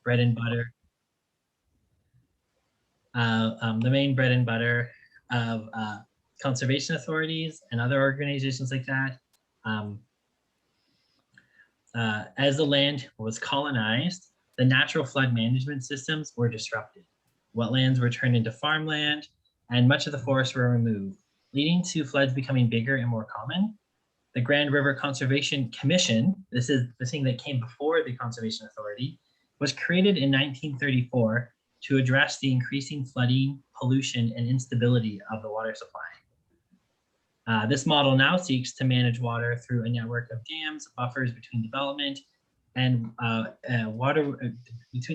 bread and butter, the main bread and butter of conservation authorities and other organizations like that. As the land was colonized, the natural flood management systems were disrupted. Wetlands were turned into farmland, and much of the forests were removed, leading to floods becoming bigger and more common. The Grand River Conservation Commission, this is the thing that came before the Conservation Authority, was created in 1934 to address the increasing flooding, pollution, and instability of the water supply. This model now seeks to manage water through a network of dams, buffers between development and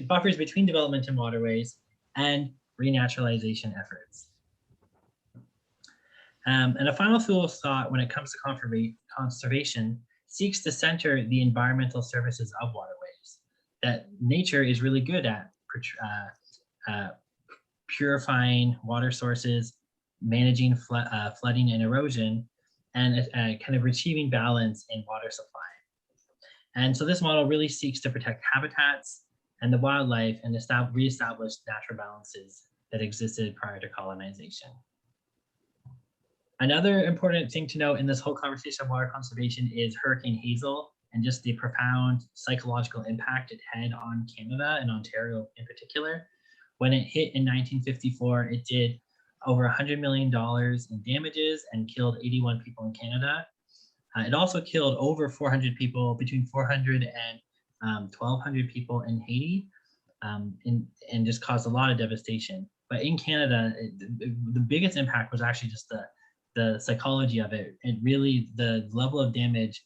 buffers between development and waterways, and renaturalization efforts. And a final tool of thought when it comes to conservation seeks to center the environmental services of waterways, that nature is really good at purifying water sources, managing flooding and erosion, and kind of achieving balance in water supply. And so this model really seeks to protect habitats and the wildlife and reestablish natural balances that existed prior to colonization. Another important thing to note in this whole conversation of water conservation is Hurricane Hazel and just the profound psychological impact it had on Canada and Ontario in particular. When it hit in 1954, it did over $100 million in damages and killed 81 people in Canada. It also killed over 400 people, between 400 and 1,200 people in Haiti, and just caused a lot of devastation. But in Canada, the biggest impact was actually just the psychology of it. It really, the level of damage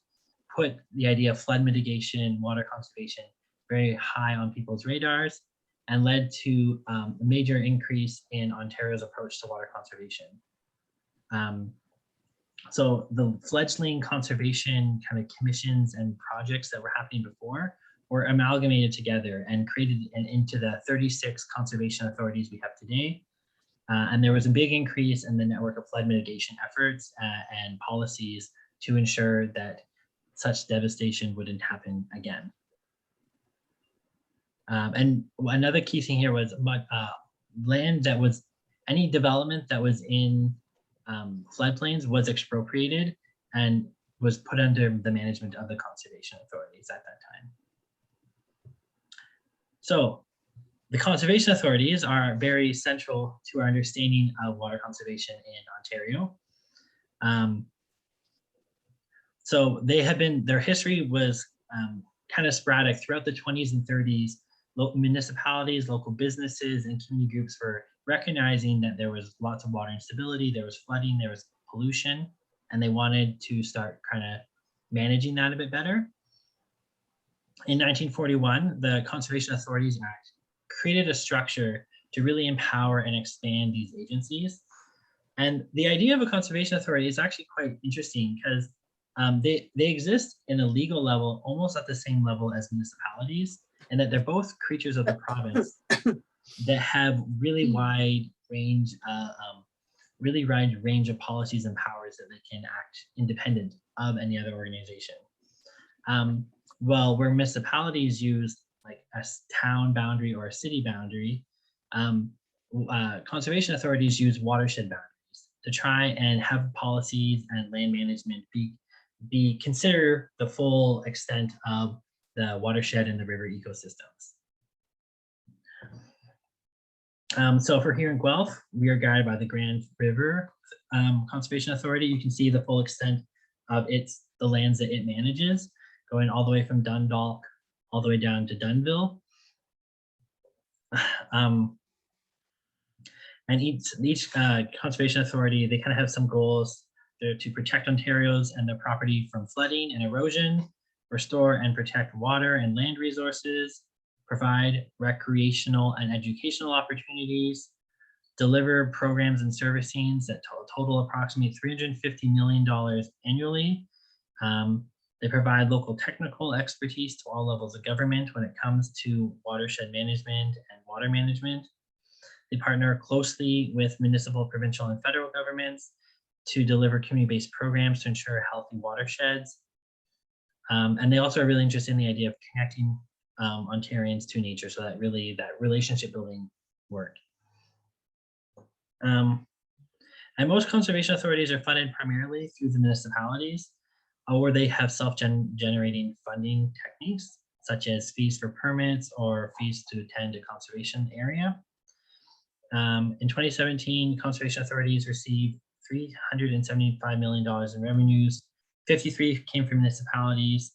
put the idea of flood mitigation, water conservation very high on people's radars, and led to a major increase in Ontario's approach to water conservation. So the fledgling conservation kind of commissions and projects that were happening before were amalgamated together and created into the 36 conservation authorities we have today. And there was a big increase in the network of flood mitigation efforts and policies to ensure that such devastation wouldn't happen again. And another key thing here was land that was, any development that was in floodplains was expropriated and was put under the management of the conservation authorities at that time. So the conservation authorities are very central to our understanding of water conservation in Ontario. So they have been, their history was kind of sporadic throughout the 20s and 30s. Local municipalities, local businesses, and community groups were recognizing that there was lots of water instability, there was flooding, there was pollution, and they wanted to start kind of managing that a bit better. In 1941, the Conservation Authorities Act created a structure to really empower and expand these agencies. And the idea of a conservation authority is actually quite interesting because they exist in a legal level almost at the same level as municipalities, and that they're both creatures of the province that have really wide range of policies and powers that they can act independent of any other organization. Well, where municipalities use like a town boundary or a city boundary, conservation authorities use watershed boundaries to try and have policies and land management consider the full extent of the watershed and the river ecosystems. So for here in Guelph, we are guided by the Grand River Conservation Authority. You can see the full extent of the lands that it manages, going all the way from Dundalk all the way down to Dunnville. And each conservation authority, they kind of have some goals. They're to protect Ontarians and their property from flooding and erosion, restore and protect water and land resources, provide recreational and educational opportunities, deliver programs and servicing that total approximately $350 million annually. They provide local technical expertise to all levels of government when it comes to watershed management and water management. They partner closely with municipal, provincial, and federal governments to deliver community-based programs to ensure healthy watersheds. And they also are really interested in the idea of connecting Ontarians to nature, so that really that relationship building work. And most conservation authorities are funded primarily through the municipalities, or they have self-generating funding techniques, such as fees for permits or fees to attend a conservation area. In 2017, conservation authorities received $375 million in revenues. 53 came from municipalities,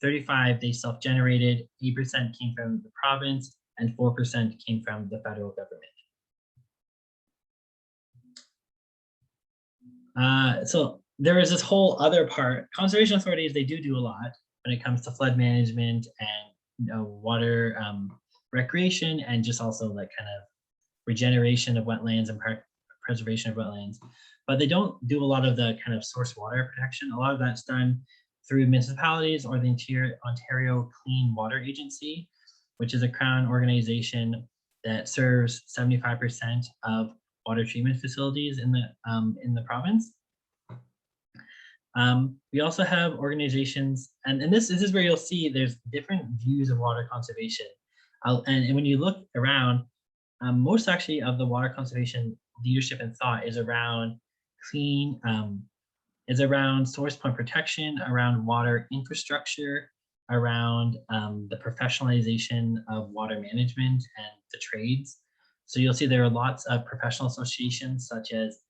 35 they self-generated, 8% came from the province, and 4% came from the federal government. So there is this whole other part. Conservation authorities, they do a lot when it comes to flood management and water recreation, and just also like kind of regeneration of wetlands and preservation of wetlands. But they don't do a lot of the kind of source water protection. A lot of that's done through municipalities or the Ontario Clean Water Agency, which is a Crown organization that serves 75% of water treatment facilities in the province. We also have organizations, and this is where you'll see there's different views of water conservation. And when you look around, most actually of the water conservation leadership and thought is around clean, is around source point protection, around water infrastructure, around the professionalization of water management and the trades. So you'll see there are lots of professional associations such as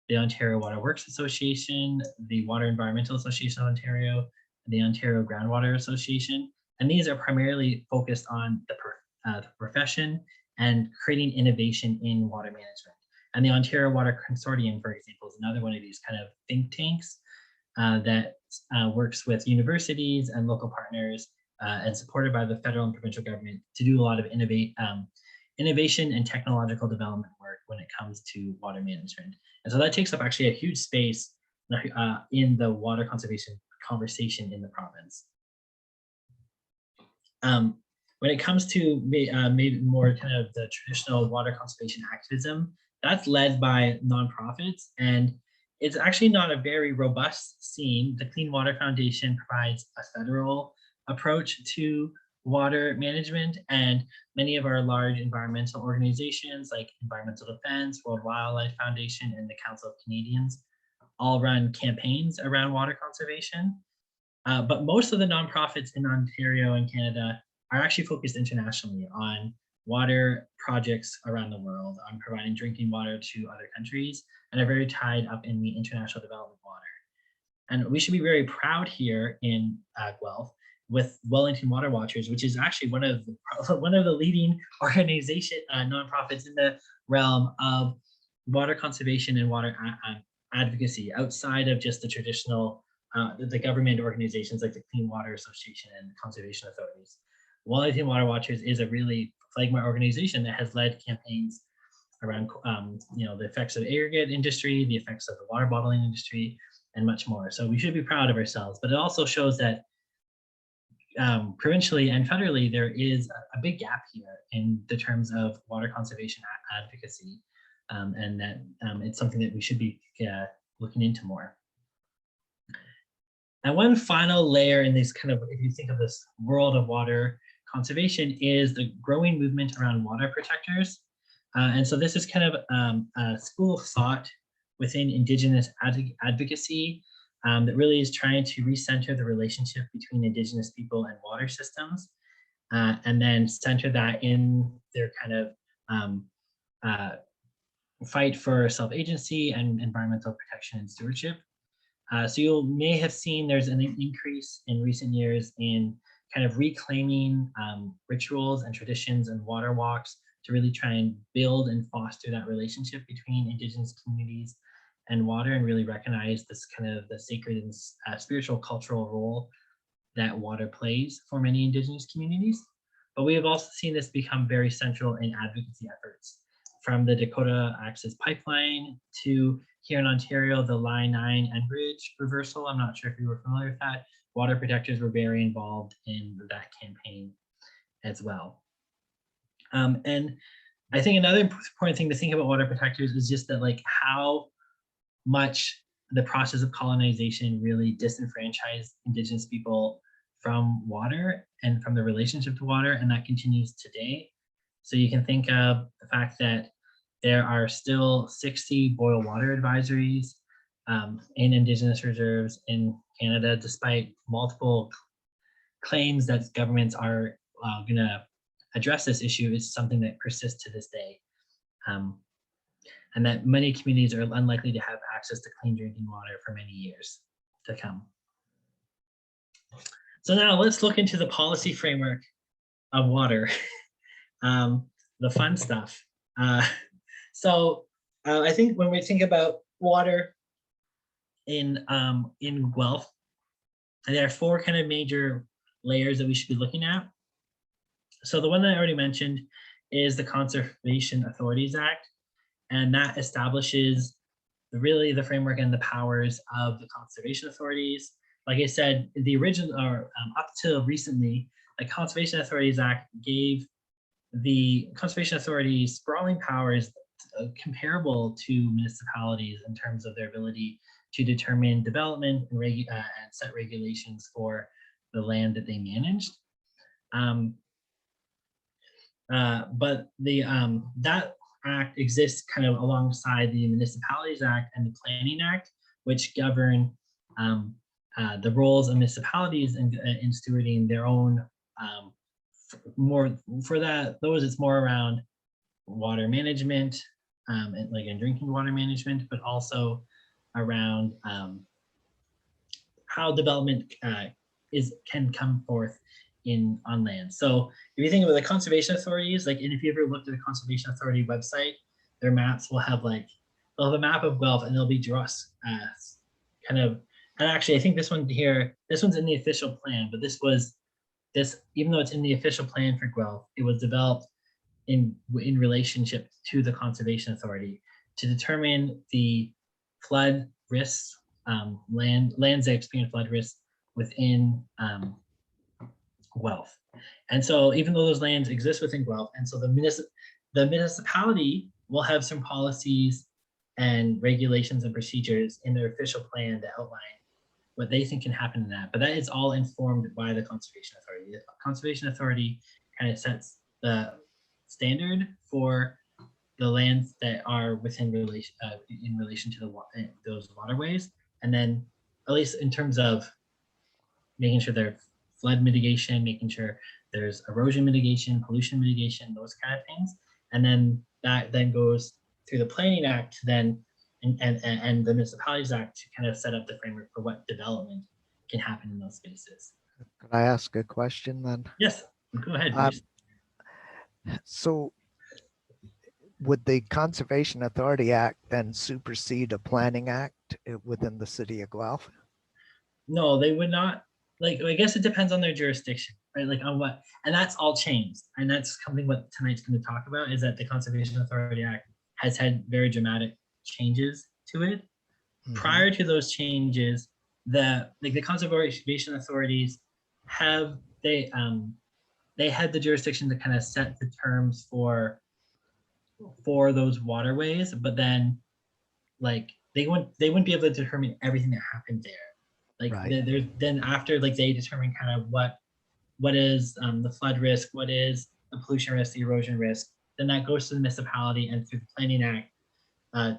the Ontario Water Works Association, the Water Environmental Association of Ontario, the Ontario Groundwater Association. And these are primarily focused on the profession and creating innovation in water management. And the Ontario Water Consortium, for example, is another one of these kind of think tanks that works with universities and local partners and supported by the federal and provincial government to do a lot of innovation and technological development work when it comes to water management. And so that takes up actually a huge space in the water conservation conversation in the province. When it comes to maybe more kind of the traditional water conservation activism, that's led by nonprofits, and it's actually not a very robust scene. The Clean Water Foundation provides a federal approach to water management, and many of our large environmental organizations like Environmental Defense, World Wildlife Foundation, and the Council of Canadians all run campaigns around water conservation. But most of the nonprofits in Ontario and Canada are actually focused internationally on water projects around the world, on providing drinking water to other countries, and are very tied up in the international development water. And we should be very proud here in Guelph with Wellington Water Watchers, which is actually one of the leading organization nonprofits in the realm of water conservation and water advocacy, outside of just the traditional the government organizations like the Clean Water Association and conservation authorities. Wellington Water Watchers is a really flagship organization that has led campaigns around the effects of aggregate industry, the effects of the water bottling industry, and much more. So we should be proud of ourselves, but it also shows that provincially and federally, there is a big gap here in the terms of water conservation advocacy, and that it's something that we should be looking into more. And one final layer in this kind of, if you think of this world of water conservation, is the growing movement around water protectors. And so this is kind of a school of thought within Indigenous advocacy that really is trying to recenter the relationship between Indigenous people and water systems, and then center that in their kind of fight for self-agency and environmental protection and stewardship. So you may have seen there's an increase in recent years in kind of reclaiming rituals and traditions and water walks to really try and build and foster that relationship between Indigenous communities and water, and really recognize this kind of the sacred and spiritual cultural role that water plays for many Indigenous communities. But we have also seen this become very central in advocacy efforts, from the Dakota Access Pipeline to here in Ontario, the Line 9 Enbridge reversal. I'm not sure if you were familiar with that. Water protectors were very involved in that campaign as well. And I think another important thing to think about water protectors is just that, like, how much the process of colonization really disenfranchised Indigenous people from water and from the relationship to water, and that continues today. So you can think of the fact that there are still 60 boil water advisories in Indigenous reserves in Canada, despite multiple claims that governments are going to address this issue. Is something that persists to this day. And that many communities are unlikely to have access to clean drinking water for many years to come. So now let's look into the policy framework of water, the fun stuff. So I think when we think about water in Guelph, there are four kind of major layers that we should be looking at. So the one that I already mentioned is the Conservation Authorities Act, and that establishes really the framework and the powers of the conservation authorities. Like I said, the original, or up to recently, the Conservation Authorities Act gave the conservation authorities sprawling powers comparable to municipalities in terms of their ability to determine development and set regulations for the land that they managed. But that act exists kind of alongside the Municipalities Act and the Planning Act, which govern the roles of municipalities in stewarding their own those it's more around water management and like in drinking water management, but also around how development can come forth on land. So if you think about the conservation authorities, like, and if you ever looked at the conservation authority website, their maps will have they'll have a map of Guelph, and they'll be draws kind of. And actually, I think this one here, this one's in the official plan, but even though it's in the official plan for Guelph, it was developed in relationship to the conservation authority to determine the flood risks, lands that experience flood risks within Guelph. And so even though those lands exist within Guelph, and so the municipality will have some policies and regulations and procedures in their official plan to outline what they think can happen in that. But that is all informed by the conservation authority. The conservation authority kind of sets the standard for the lands that are within relation in relation to those waterways, and then at least in terms of making sure there's flood mitigation, making sure there's erosion mitigation, pollution mitigation, those kind of things, and then that then goes through the Planning Act then and the Municipalities Act to kind of set up the framework for what development can happen in those spaces. Could I ask a question then? Yes, go ahead. So would the Conservation Authority Act then supersede a planning act within the city of Guelph? No, they would not. Like, I guess it depends on their jurisdiction, right? Like on what, and that's all changed. And that's something what tonight's going to talk about, is that the Conservation Authority Act has had very dramatic changes to it. Mm-hmm. Prior to those changes, the conservation authorities they had the jurisdiction to kind of set the terms for those waterways, but then like they wouldn't be able to determine everything that happened there. Like right. Then after like they determine kind of what is the flood risk, what is the pollution risk, the erosion risk, then that goes to the municipality and through the Planning Act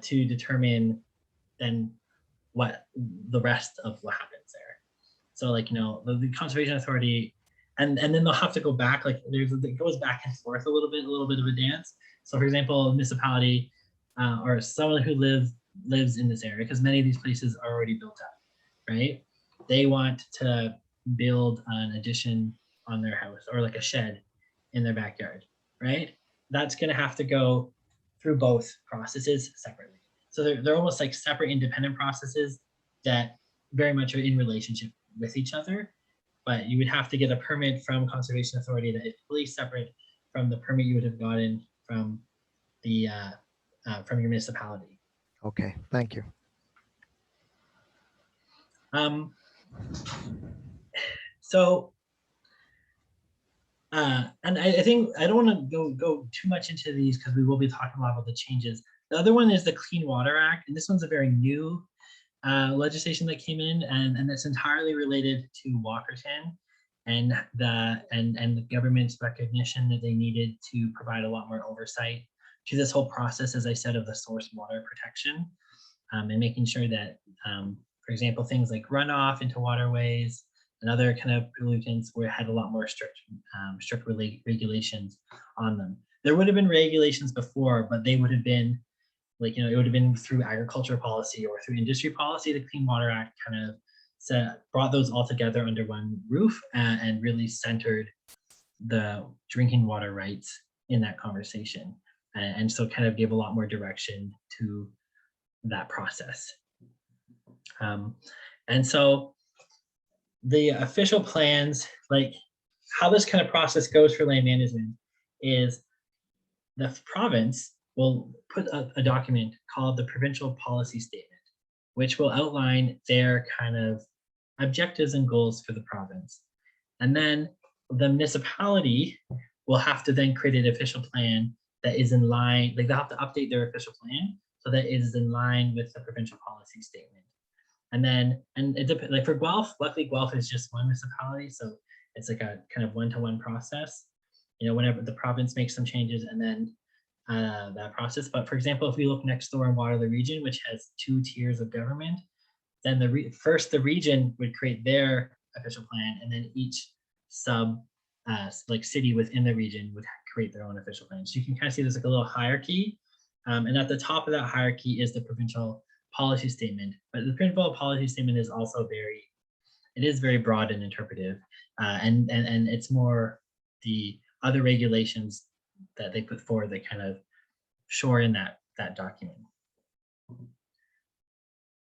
to determine then what the rest of what happens there. So like, the Conservation Authority, and then they'll have to go back, like it goes back and forth a little bit of a dance. So for example, a municipality or someone who lives in this area, because many of these places are already built up, right? They want to build an addition on their house or like a shed in their backyard, right? That's going to have to go through both processes separately. So they're almost like separate independent processes that very much are in relationship with each other, but you would have to get a permit from Conservation Authority that is fully separate from the permit you would have gotten from the from your municipality. Okay, thank you. So, and I think I don't want to go too much into these because we will be talking a lot about the changes. The other one is the Clean Water Act, and this one's a very new legislation that came in, and it's entirely related to Walkerton and the government's recognition that they needed to provide a lot more oversight to this whole process, as I said, of the source water protection, and making sure that, for example, things like runoff into waterways and other kind of pollutants had a lot more strict regulations on them. There would have been regulations before, but they would have been like, it would have been through agriculture policy or through industry policy. The Clean Water Act kind of brought those all together under one roof, and really centered the drinking water rights in that conversation. And so kind of gave a lot more direction to that process. And so the official plans, like how this kind of process goes for land management, is the province will put a document called the Provincial Policy Statement, which will outline their kind of objectives and goals for the province. And then the municipality will have to then create an official plan that is in line, like they'll have to update their official plan so that it is in line with the provincial policy statement. And then, and it depends, like for Guelph, luckily Guelph is just one municipality, so it's like a kind of one-to-one process, whenever the province makes some changes, and then that process. But for example, if we look next door in Waterloo Region, which has 2 tiers of government, then first the region would create their official plan, and then each like city within the region would create their own official plan. So you can kind of see there's like a little hierarchy, and at the top of that hierarchy is the provincial policy statement. But the provincial policy statement is also very broad and interpretive, and it's more the other regulations that they put forward that kind of shore in that document.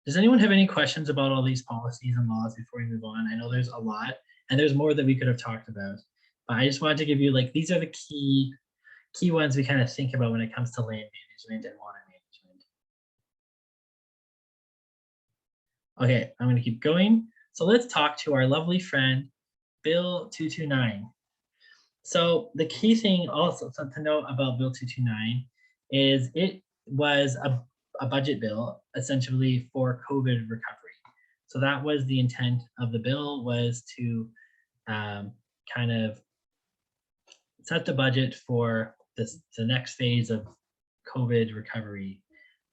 Does anyone have any questions about all these policies and laws before we move on? I know there's a lot, and there's more that we could have talked about, but I just wanted to give you, like, these are the key ones we kind of think about when it comes to land management and water management. Okay, I'm going to keep going. So let's talk to our lovely friend, Bill 229. So the key thing also to note about Bill 229 is it was a budget bill essentially for COVID recovery. So that was the intent of the bill, was to kind of set the budget for the next phase of COVID recovery.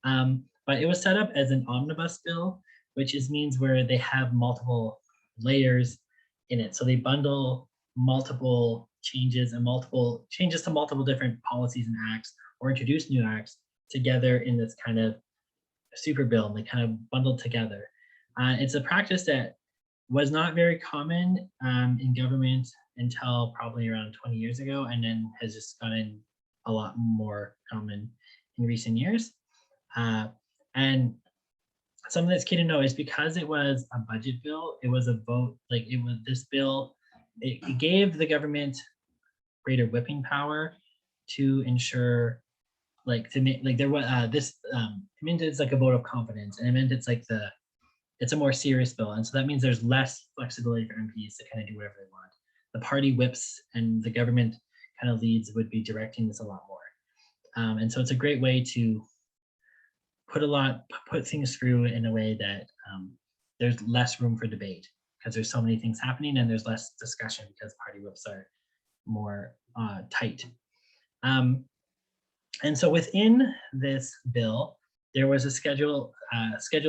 But it was set up as an omnibus bill, which means where they have multiple layers in it. So they bundle multiple changes to multiple different policies and acts, or introduce new acts together in this kind of super bill, and they kind of bundled together. It's a practice that was not very common in government until probably around 20 years ago, and then has just gotten a lot more common in recent years. And something that's key to know is because it was a budget bill, it was a vote, like it was this bill, it gave the government greater whipping power to ensure, like, to make, like, there was it meant it's like a vote of confidence, and it meant it's a more serious bill, and so that means there's less flexibility for MPs to kind of do whatever they want. The party whips and the government kind of leads would be directing this a lot more, and so it's a great way to put things through in a way that there's less room for debate, because there's so many things happening and there's less discussion because party whips are more tight. And so within this bill, there was a Schedule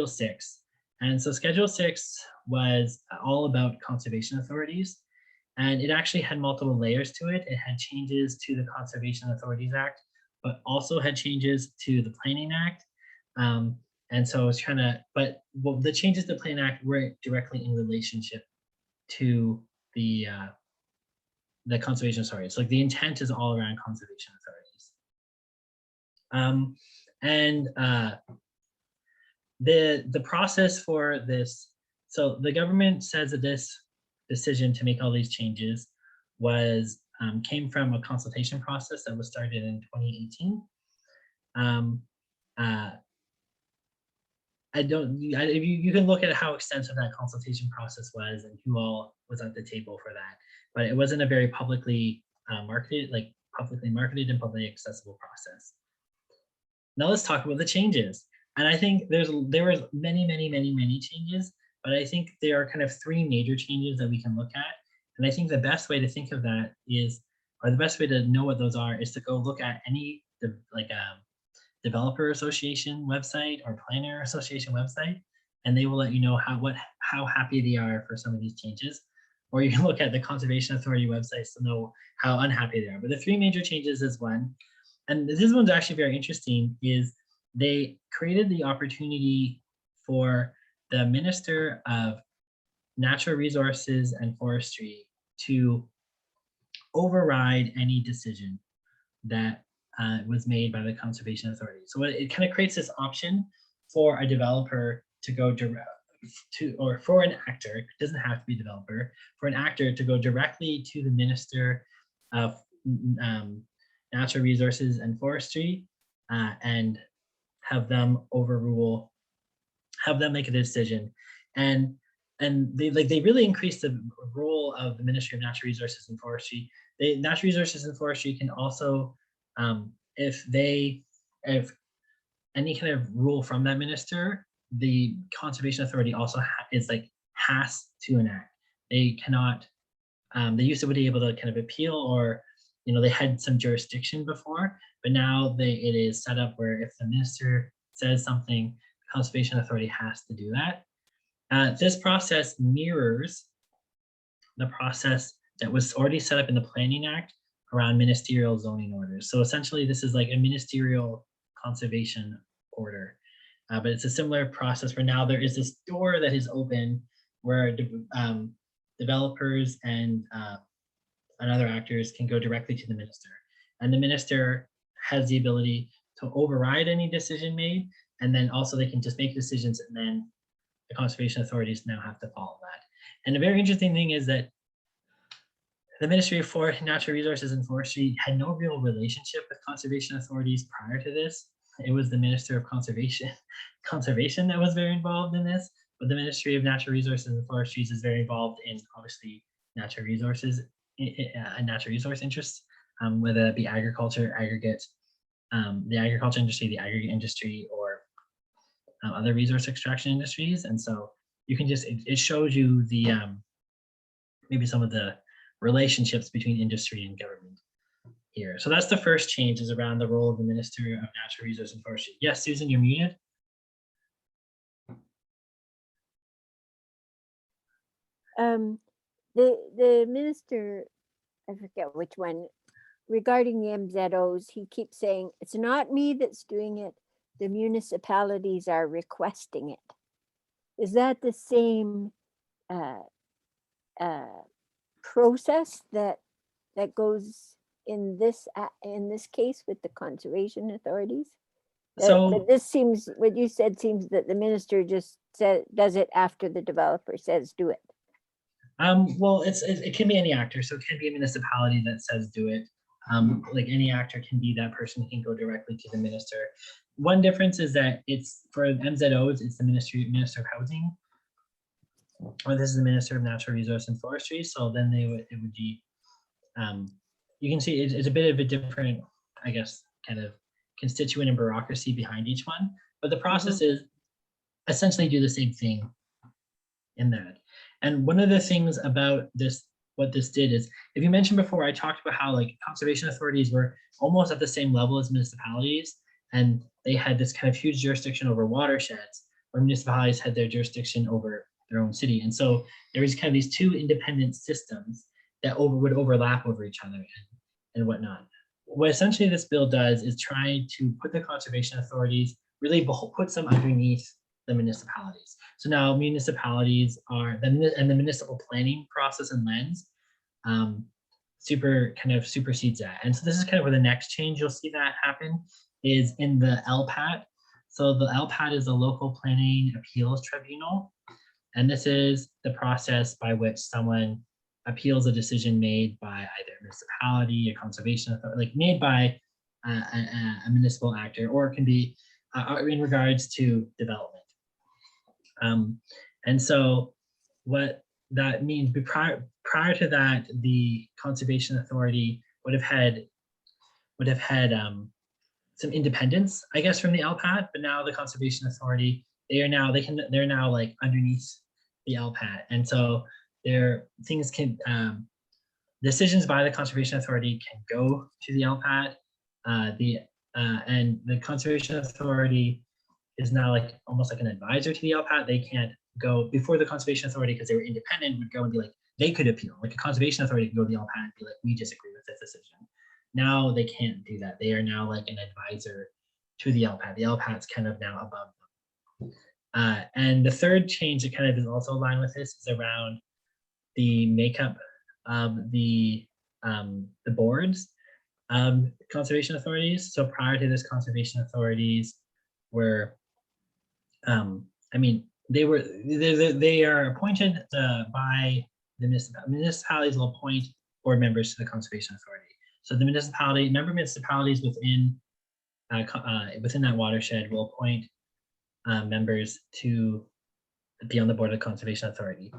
6. And so Schedule 6 was all about conservation authorities. And it actually had multiple layers to it. It had changes to the Conservation Authorities Act, but also had changes to the Planning Act. And so it's the changes to the Planning Act were directly in relationship to the conservation authorities. So, like, the intent is all around conservation authorities. The process for this, so the government says that this decision to make all these changes came from a consultation process that was started in 2018. You can look at how extensive that consultation process was and who all was at the table for that, but it wasn't a very publicly marketed and publicly accessible process. Now let's talk about the changes. And I think there was many changes, but I think there are kind of 3 major changes that we can look at And I think the best way to think of that is, or the best way to know what those are, is to go look at any developer association website or planner association website, and they will let you know how happy they are for some of these changes. Or you can look at the Conservation Authority websites to know how unhappy they are. But the three major changes is one, and this one's actually very interesting, is they created the opportunity for the Minister of Natural Resources and Forestry to override any decision that was made by the Conservation Authority. So it kind of creates this option for a developer to go direct to, or for an actor, it doesn't have to be a developer, for an actor to go directly to the Minister of Natural Resources and Forestry and have them make a decision. And they really increased the role of the Ministry of Natural Resources and Forestry. Natural Resources and Forestry can also, if any kind of rule from that minister, the Conservation Authority also has to enact. They cannot. They used to be able to kind of appeal, or they had some jurisdiction before, but now it is set up where if the minister says something, the Conservation Authority has to do that. This process mirrors the process that was already set up in the Planning Act around ministerial zoning orders. So essentially, this is like a ministerial conservation order, but it's a similar process where now there is this door that is open where developers and other actors can go directly to the minister, and the minister has the ability to override any decision made, and then also they can just make decisions, and then the conservation authorities now have to follow that. And a very interesting thing is that the Ministry of Natural Resources and Forestry had no real relationship with conservation authorities prior to this. It was the Minister of Conservation that was very involved in this, but the Ministry of Natural Resources and Forestries is very involved in, obviously, natural resources and natural resource interests, whether it be agriculture, aggregates, the agriculture industry, the aggregate industry, or other resource extraction industries. And so you can just, it shows you the maybe some of the relationships between industry and government here. So that's the first change, is around the role of the Minister of Natural Resources and Forestry. Yes, Susan, you're muted. The minister, I forget which one, regarding the MZOs, he keeps saying, it's not me that's doing it, the municipalities are requesting it. Is that the same process that goes in this case with the conservation authorities? So this seems, what you said seems that the minister just does it after the developer says do it. Well, it can be any actor, so it can be a municipality that says do it. Like any actor can be that person who can go directly to the minister. One difference is that it's for MZOs, it's the Minister of Housing, or this is the Minister of Natural Resources and Forestry. So then it would be, you can see it's a bit of a different, I guess, kind of constituent and bureaucracy behind each one, but the process is essentially do the same thing in that. And one of the things about this, what this did is, if you mentioned before, I talked about how like conservation authorities were almost at the same level as municipalities, and they had this kind of huge jurisdiction over watersheds, where municipalities had their jurisdiction over their own city. And so there was kind of these two independent systems that would overlap over each other and whatnot. What essentially this bill does is try to put the conservation authorities, really puts them underneath the municipalities. So now municipalities are, and the municipal planning process and lens supersedes that. And so this is kind of where the next change you'll see that happen is in the LPAT. So the LPAT is the Local Planning Appeals Tribunal. And this is the process by which someone appeals a decision made by either a municipality, a conservation authority, like made by a municipal actor, or it can be in regards to development. And so what that means, prior to that, the conservation authority would have had some independence, I guess, from the LPAT, but now the conservation authority, they're now like underneath the LPAT. And so things can decisions by the Conservation Authority can go to the LPAT. And the Conservation Authority is now like almost like an advisor to the LPAT. They can't go before the Conservation Authority because they were independent, would go and be like, they could appeal. Like a Conservation Authority can go to the LPAT and be like, we disagree with this decision. Now they can't do that. They are now like an advisor to the LPAT. The LPAT's kind of now above them. And the third change that kind of is also aligned with this is around the makeup of the boards conservation authorities. So prior to this, conservation authorities were, I mean, they are appointed by the municipalities will appoint board members to the conservation authority. So the member municipalities within that watershed will appoint members to be on the board of the conservation authority.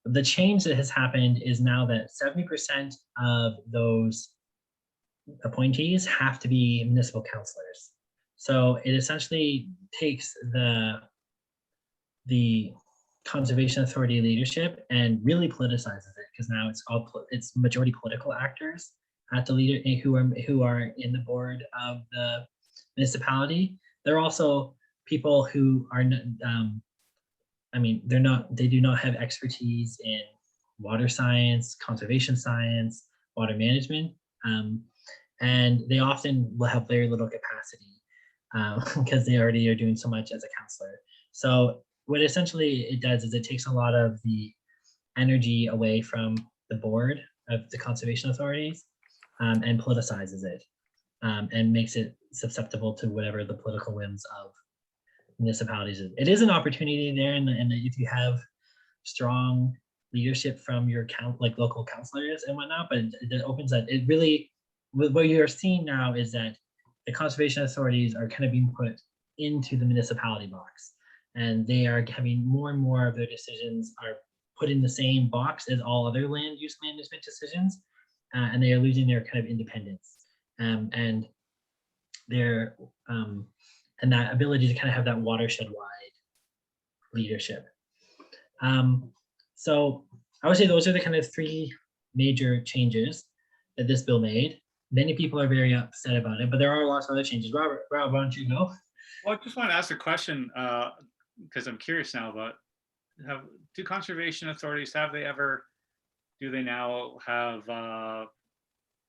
The change that has happened is now that 70% of those appointees have to be municipal councillors. So it essentially takes the conservation authority leadership and really politicizes it, because now it's majority political actors at the leader who are in the board of the municipality. They're also people who are they do not have expertise in water science, conservation science, water management, and they often will have very little capacity because they already are doing so much as a counselor. So what essentially it does is it takes a lot of the energy away from the board of the conservation authorities and politicizes it and makes it susceptible to whatever the political whims of municipalities is. It is an opportunity there, and if you have strong leadership from your local councillors and whatnot, but it opens that. It really, what you're seeing now is that the conservation authorities are kind of being put into the municipality box, and they are having more and more of their decisions are put in the same box as all other land use management decisions, and they are losing their kind of independence and their and that ability to kind of have that watershed-wide leadership. So I would say those are the kind of three major changes that this bill made. Many people are very upset about it, but there are lots of other changes. Robert, why don't you go? Well, I just want to ask a question because I'm curious now about do conservation authorities, do they now have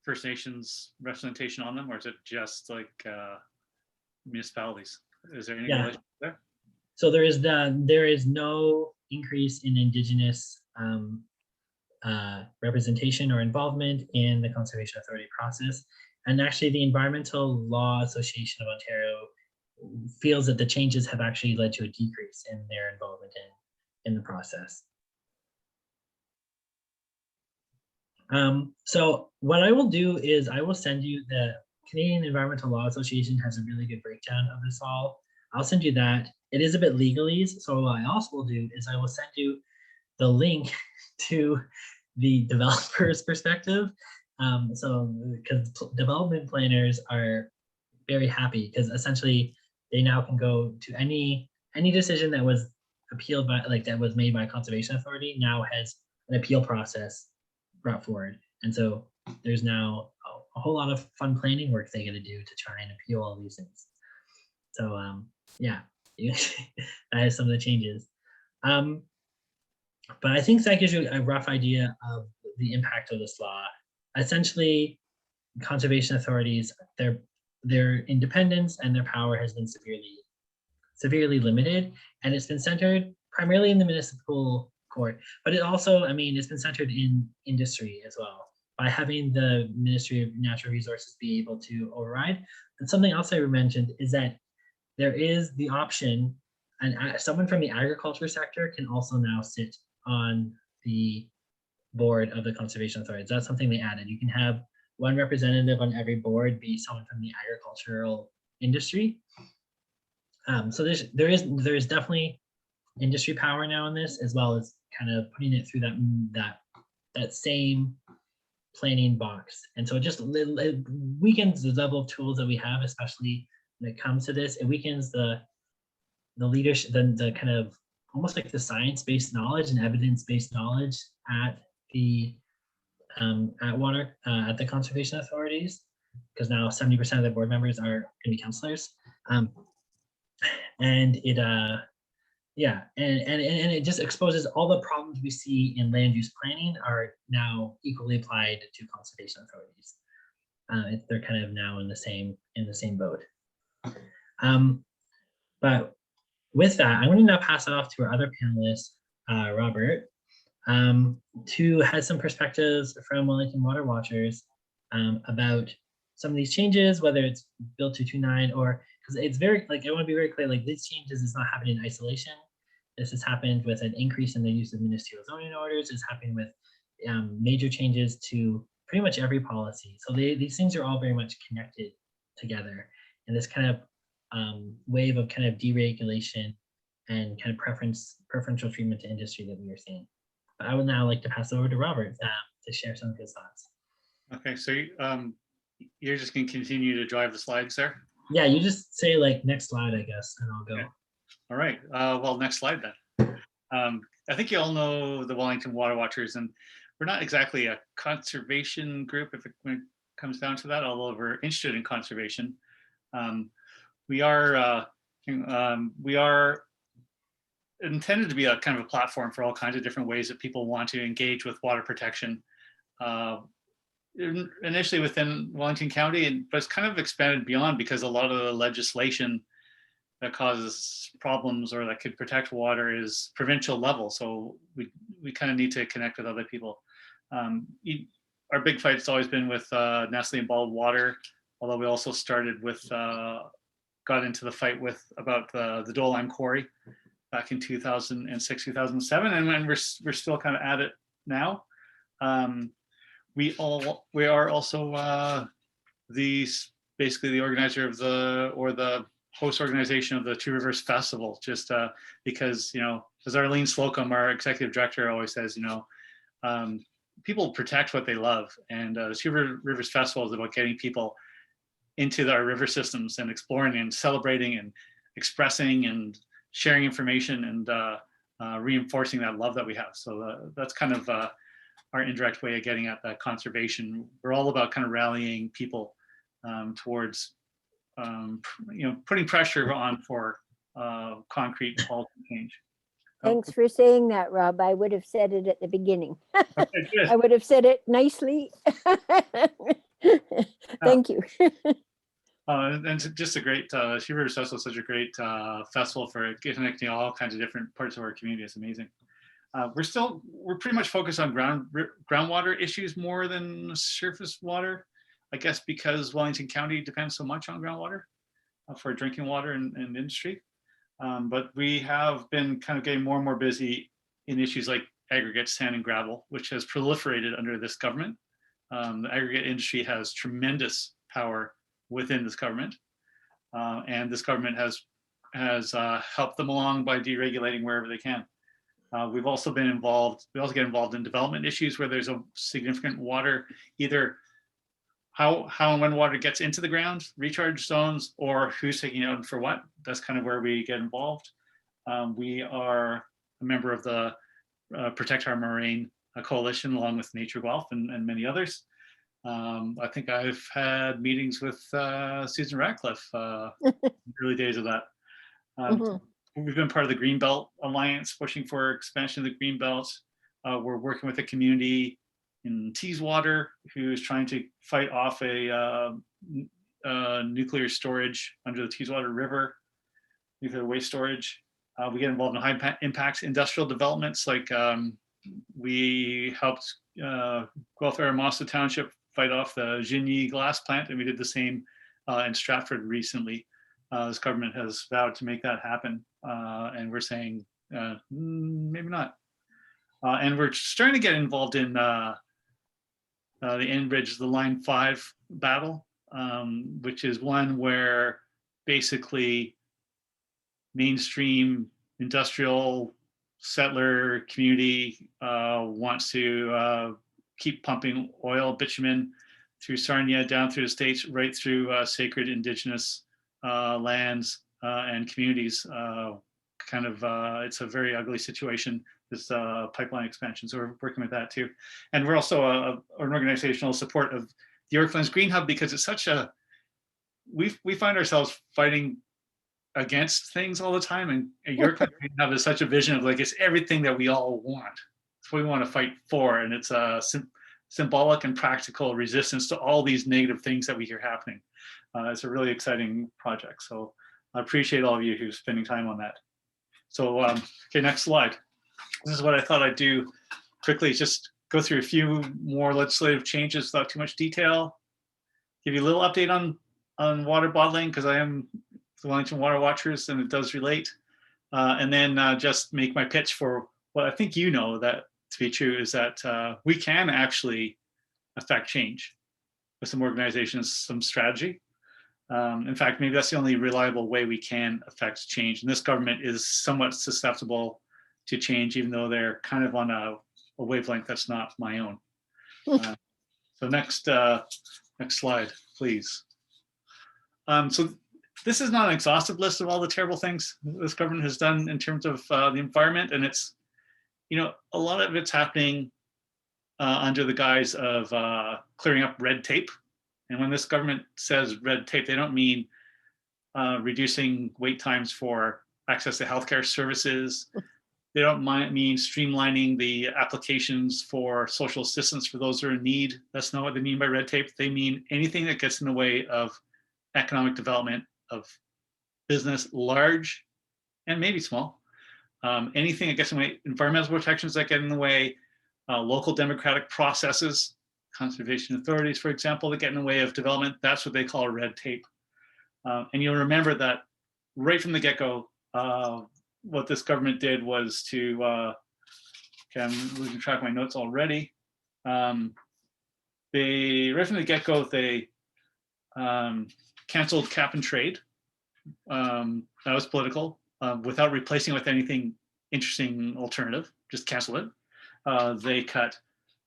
First Nations representation on them, or is it just like municipalities? Is there any relation there? So there is no increase in Indigenous representation or involvement in the Conservation Authority process. And actually the Environmental Law Association of Ontario feels that the changes have actually led to a decrease in their involvement in the process. So what I will do is I will send you the Canadian Environmental Law Association has a really good breakdown of this all. I'll send you that. It is a bit legalese. So what I also will do is I will send you the link to the developer's perspective. So because development planners are very happy because essentially they now can go to any decision that was appealed by, that was made by a conservation authority now has an appeal process brought forward. And so there's now a whole lot of fun planning work they got to do to try and appeal all these things. So yeah, that is some of the changes. But I think that gives you a rough idea of the impact of this law. Essentially, conservation authorities, their independence and their power has been severely limited, and it's been centered primarily in the municipal court, but it also, it's been centered in industry as well by having the Ministry of Natural Resources be able to override. And something else I mentioned is that there is the option, and someone from the agriculture sector can also now sit on the board of the conservation authorities. That's something they added. You can have one representative on every board be someone from the agricultural industry. So there is definitely industry power now in this, as well as kind of putting it through that same planning box. And so it weakens the level of tools that we have, especially when it comes to this. It weakens the leadership, the kind of almost like the science-based knowledge and evidence-based knowledge at the at the conservation authorities, because now 70% of the board members are going to be counselors. And it yeah, and it just exposes all the problems we see in land use planning are now equally applied to conservation authorities. They're kind of now in the same boat. But with that, I'm going to now pass it off to our other panelist, Robert, to have some perspectives from Wellington Water Watchers about some of these changes, whether it's Bill 229 or, because it's very, like, I want to be very clear, like these changes is not happening in isolation. This has happened with an increase in the use of ministerial zoning orders. It's happening with major changes to pretty much every policy. So these things are all very much connected together. And this kind of wave of kind of deregulation and kind of preferential treatment to industry that we are seeing. But I would now like to pass over to Robert to share some of his thoughts. Okay, so you're just going to continue to drive the slides there? Yeah, you just say like next slide, I guess, and I'll go. Okay. All right, well, next slide then. I think you all know the Wellington Water Watchers, and we're not exactly a conservation group when it comes down to that, although we're interested in conservation. We are intended to be a kind of a platform for all kinds of different ways that people want to engage with water protection. Initially within Wellington County, but it's kind of expanded beyond, because a lot of the legislation that causes problems or that could protect water is provincial level. So we kind of need to connect with other people. Our big fight has always been with Nestle and bottled water, although we also started with, got into the fight with about the Dole Lime Quarry back in 2006, 2007, and we're still kind of at it now. We are also basically the organizer of the host organization of the 2Rivers Festival, just because, you know, as Arlene Slocum, our executive director, always says, you know, people protect what they love, and the 2Rivers Festival is about getting people into our river systems and exploring and celebrating and expressing and sharing information and reinforcing that love that we have. So that's kind of our indirect way of getting at that conservation. We're all about kind of rallying people towards, you know, putting pressure on for concrete policy change. Thanks for saying that, Rob. I would have said it at the beginning. Okay, good. I would have said it nicely. Thank you. And just a great, 2Rivers Festival is such a great festival for connecting all kinds of different parts of our community. It's amazing. We're pretty much focused on groundwater issues more than surface water, I guess, because Wellington County depends so much on groundwater for drinking water and industry. But we have been kind of getting more and more busy in issues like aggregates, sand and gravel, which has proliferated under this government. The aggregate industry has tremendous power within this government, and this government has helped them along by deregulating wherever they can. We've also been involved. We also get involved in development issues where there's a significant water, either how and when water gets into the ground, recharge zones, or who's taking it out and for what. That's kind of where we get involved. We are a member of the Protect Our Moraine Coalition, along with Nature Guelph and many others. I think I've had meetings with Susan Ratcliffe in the early days of that. We've been part of the Greenbelt Alliance, pushing for expansion of the Greenbelt. We're working with a community in Teeswater who's trying to fight off a nuclear storage under the Teeswater River, nuclear waste storage. We get involved in high impact industrial developments, like we helped Guelph Aramosa Township fight off the Gigny glass plant, and we did the same in Stratford recently. This government has vowed to make that happen, and we're saying maybe not. And we're starting to get involved in the Enbridge, the Line 5 battle, which is one where basically mainstream industrial settler community wants to keep pumping oil, bitumen through Sarnia, down through the states, right through sacred indigenous lands and communities, kind of, it's a very ugly situation, this pipeline expansion. So we're working with that too. And we're also an organizational support of the Yorklands Green Hub, because it's such a, we find ourselves fighting against things all the time. And Yorklands Green Hub is such a vision of like, it's everything that we all want. It's what we want to fight for. And it's a symbolic and practical resistance to all these negative things that we hear happening. It's a really exciting project. So I appreciate all of you who's spending time on that. So, okay, next slide. This is what I thought I'd do quickly, just go through a few more legislative changes without too much detail. Give you a little update on water bottling, because I am the Wellington Water Watchers and it does relate. And then just make my pitch for what I think you know that to be true is that we can actually affect change with some organizations, some strategy. In fact, maybe that's the only reliable way we can affect change. And this government is somewhat susceptible to change, even though they're kind of on a wavelength that's not my own. So next slide, please. So this is not an exhaustive list of all the terrible things this government has done in terms of the environment. And it's, you know, a lot of it's happening under the guise of clearing up red tape. And when this government says red tape, they don't mean reducing wait times for access to healthcare services. They don't mean streamlining the applications for social assistance for those who are in need. That's not what they mean by red tape. They mean anything that gets in the way of economic development of business, large and maybe small. Anything that gets in the way, environmental protections that get in the way, local democratic processes, conservation authorities, for example, that get in the way of development. That's what they call red tape. And you'll remember that right from the get-go, what this government did was to, okay, I'm losing track of my notes already. Right from the get-go, they canceled cap and trade. That was political, without replacing it with anything interesting alternative, just cancel it. They cut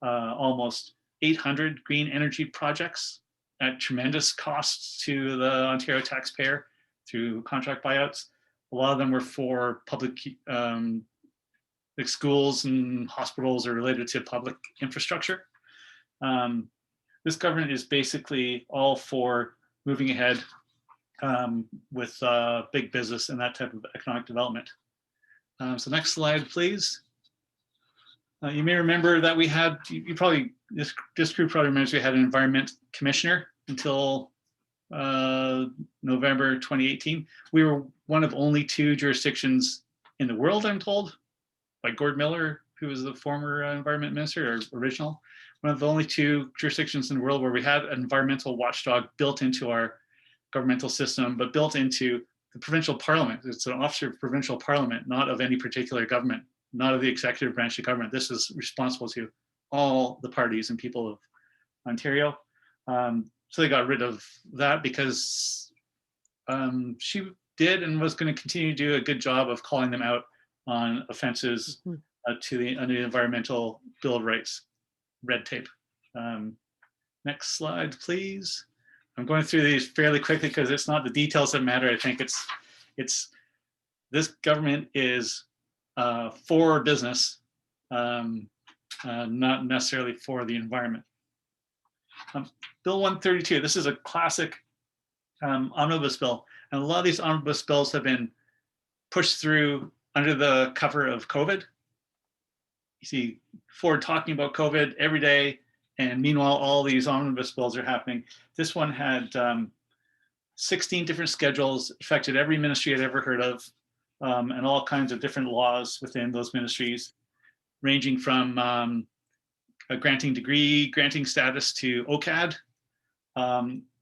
almost 800 green energy projects at tremendous costs to the Ontario taxpayer through contract buyouts. A lot of them were for public like schools and hospitals or related to public infrastructure. This government is basically all for moving ahead with big business and that type of economic development. So next slide, please. You may remember that we had, you probably, this group probably remembers we had an environment commissioner until November 2018. We were one of only 2 jurisdictions in the world, I'm told, by Gord Miller, who was the former environment minister, or original, one of the only 2 jurisdictions in the world where we had an environmental watchdog built into our governmental system, but built into the provincial parliament. It's an officer of provincial parliament, not of any particular government, not of the executive branch of government. This is responsible to all the parties and people of Ontario. So they got rid of that because she did and was going to continue to do a good job of calling them out on offenses to the under the Environmental Bill of Rights, red tape. Next slide, please. I'm going through these fairly quickly because it's not the details that matter. I think it's this government is for business, not necessarily for the environment. Bill 132, this is a classic omnibus bill. And a lot of these omnibus bills have been pushed through under the cover of COVID. You see Ford talking about COVID every day, and meanwhile, all these omnibus bills are happening. This one had 16 different schedules, affected every ministry I'd ever heard of, and all kinds of different laws within those ministries, ranging from granting status to OCAD,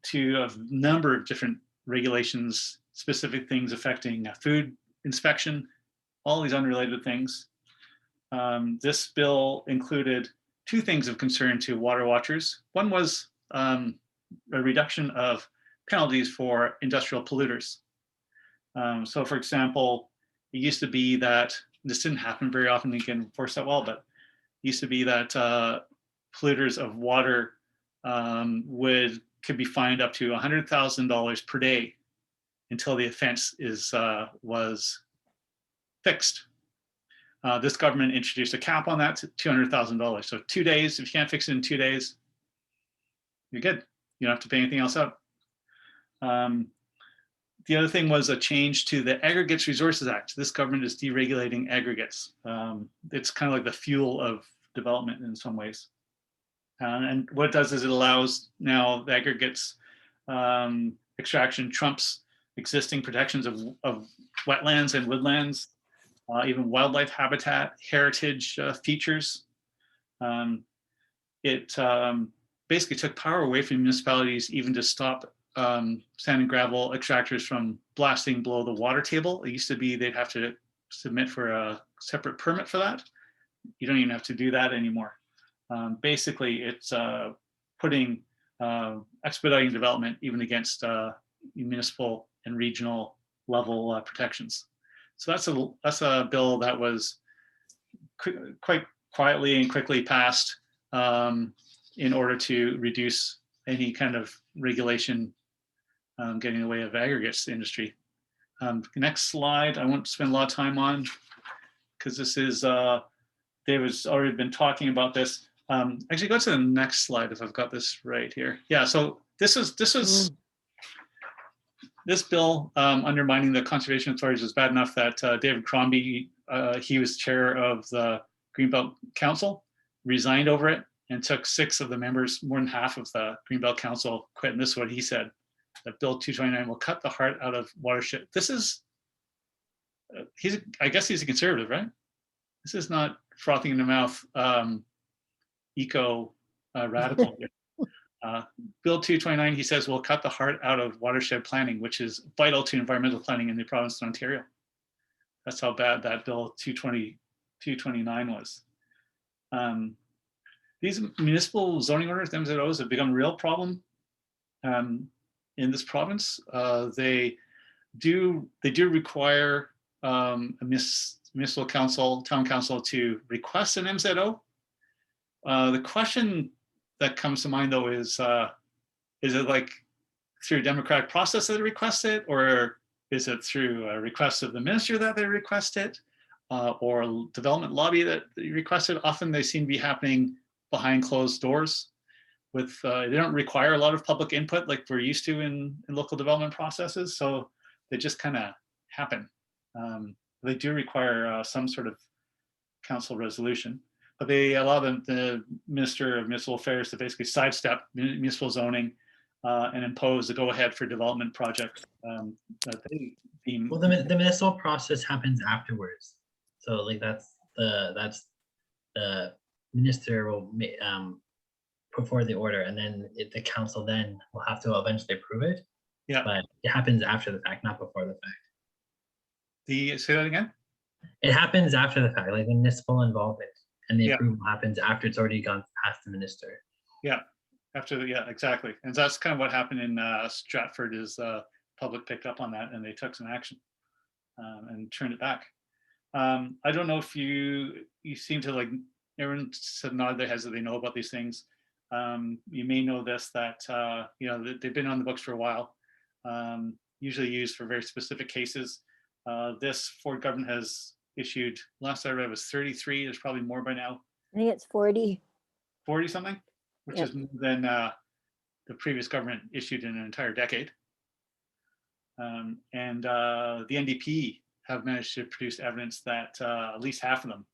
to a number of different regulations, specific things affecting food inspection, all these unrelated things. This bill included 2 things of concern to water watchers. One was a reduction of penalties for industrial polluters. So for example, it used to be that, this didn't happen very often, you can enforce that well, but it used to be that polluters of water could be fined up to $100,000 per day until the offense was fixed. This government introduced a cap on that to $200,000. So 2 days, if you can't fix it in 2 days, you're good. You don't have to pay anything else out. The other thing was a change to the Aggregates Resources Act. This government is deregulating aggregates. It's kind of like the fuel of development in some ways. And what it does is it allows now the aggregates extraction trumps existing protections of wetlands and woodlands, even wildlife habitat, heritage features. It basically took power away from municipalities even to stop sand and gravel extractors from blasting below the water table. It used to be they'd have to submit for a separate permit for that. You don't even have to do that anymore. Basically, it's putting expediting development even against municipal and regional level protections. So that's a bill that was quite quietly and quickly passed in order to reduce any kind of regulation getting in the way of aggregates industry. Next slide, I won't spend a lot of time on because this is, David's already been talking about this. Actually, go to the next slide if I've got this right here. Yeah, so this bill undermining the conservation authorities was bad enough that David Crombie, he was chair of the Greenbelt Council, resigned over it and took 6 of the members, more than half of the Greenbelt Council quit. And this is what he said, that Bill 229 will cut the heart out of watershed. This is, I guess he's a conservative, right? This is not frothing in the mouth eco radical. Bill 229, he says, will cut the heart out of watershed planning, which is vital to environmental planning in the province of Ontario. That's how bad that Bill 229 was. These municipal zoning orders, MZOs, have become a real problem in this province. They do require a municipal council, town council to request an MZO. The question that comes to mind though is it like through a democratic process that they request it, or is it through a request of the minister that they request it, or development lobby that they request it? Often they seem to be happening behind closed doors with, they don't require a lot of public input like we're used to in local development processes. So they just kind of happen. They do require some sort of council resolution, but they allow the Minister of Municipal Affairs to basically sidestep municipal zoning and impose the go-ahead for development project that they deem. Well, the municipal process happens afterwards. So like that's the minister will put forward the order, and then the council then will have to eventually approve it. Yeah. But it happens after the fact, not before the fact. Say that again? It happens after the fact, like the municipal involvement, and the Yeah. approval happens after it's already gone past the minister. Yeah, yeah, exactly. And that's kind of what happened in Stratford is public picked up on that and they took some action and turned it back. I don't know if you seem to like, everyone said nod their heads that they know about these things. You may know this, that they've been on the books for a while, usually used for very specific cases. This Ford government has issued, last I read was 33, there's probably more by now. I think it's 40. 40 something, which Yep. is more than the previous government issued in an entire decade. And the NDP have managed to produce evidence that at least half of them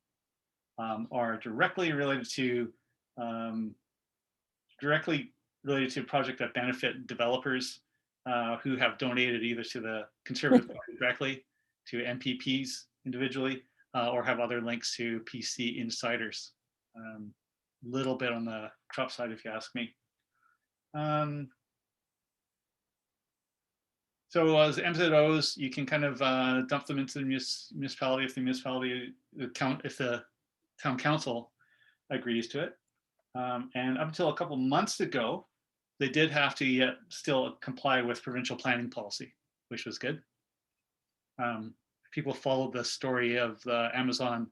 are directly related to a project that benefit developers who have donated either to the Conservative Party directly, to MPPs individually, or have other links to PC insiders. Little bit on the crop side, if you ask me. So as MZOs, you can kind of dump them into the municipality if the municipality, if the town council agrees to it. And up until a couple months ago, they did have to yet still comply with provincial planning policy, which was good. People followed the story of the Amazon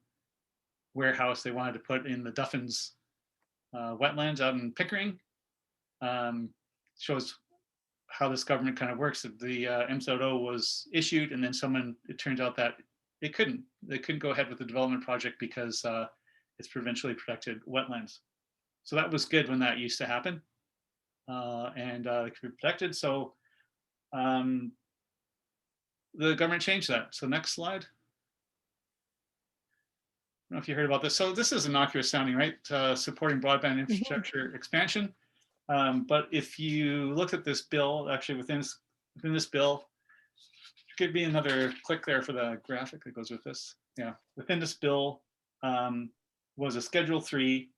warehouse they wanted to put in the Duffins wetlands out in Pickering. Shows how this government kind of works. The MZO was issued, and then it turns out that they couldn't go ahead with the development project because it's provincially protected wetlands. So that was good when that used to happen, and it could be protected. So the government changed that. So next slide. I don't know if you heard about this. So this is innocuous sounding, right? Supporting broadband infrastructure expansion. But if you look at this bill, actually within this bill, there could be another click there for the graphic that goes with this. Yeah, within this bill was a Schedule 3,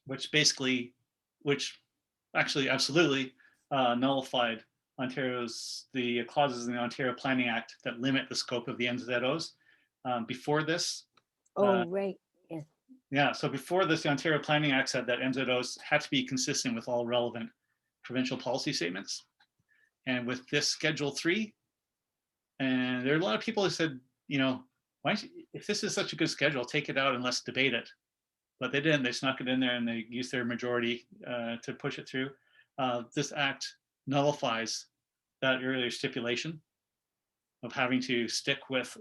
which actually absolutely nullified the clauses in the Ontario Planning Act that limit the scope of the MZOs. Before this, Oh, right. Yes. yeah, so before this, the Ontario Planning Act said that MZOs had to be consistent with all relevant provincial policy statements. And with this Schedule 3, and there are a lot of people who said, you know, why don't you, if this is such a good schedule, take it out and let's debate it. But they didn't. They snuck it in there and they used their majority to push it through. This act nullifies that earlier stipulation of having to stick with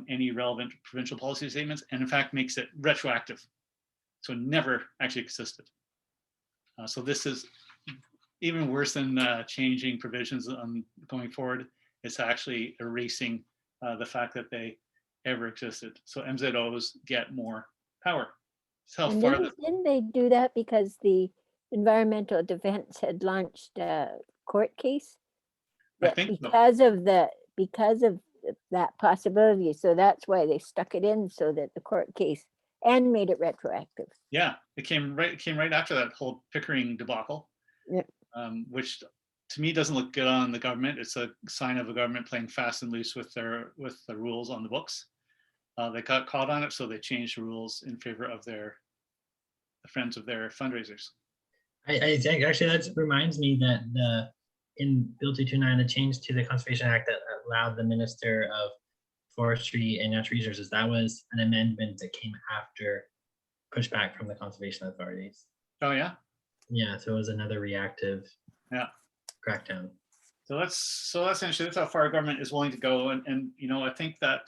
any relevant provincial policy statements, and in fact makes it retroactive. So it never actually existed. So this is even worse than changing provisions going forward. It's actually erasing the fact that they ever existed. So MZOs get more power. So how And far didn't they do that because the Environmental Defense had launched a court case? I That think so. because of that possibility, so that's why they stuck it in so that the court case and made it retroactive. Yeah, it came right after that whole Pickering debacle, Yeah. Which to me doesn't look good on the government. It's a sign of a government playing fast and loose with the rules on the books. They got caught on it, so they changed the rules in favor of the friends of their fundraisers. I think actually that reminds me that in Bill 229, the change to the Conservation Act that allowed the Minister of Forestry and Natural Resources, that was an amendment that came after pushback from the conservation authorities. Oh yeah. Yeah, so it was another reactive crackdown. So that's essentially that's how far government is willing to go, and you know, I think that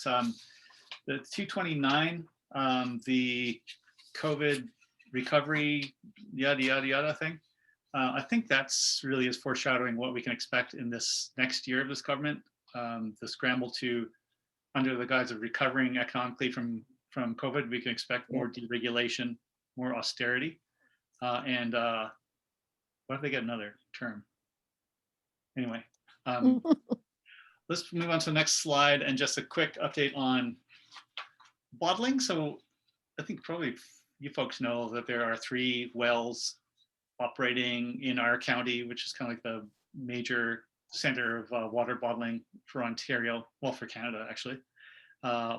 the 229, the COVID recovery yada yada yada thing, I think that's really is foreshadowing what we can expect in this next year of this government. The scramble to, under the guise of recovering economically from COVID, we can expect more deregulation, more austerity, and what if they get another term? Anyway, let's move on to the next slide and just a quick update on bottling. So I think probably you folks know that there are 3 wells operating in our county, which is kind of like the major center of water bottling for Ontario, well, for Canada actually,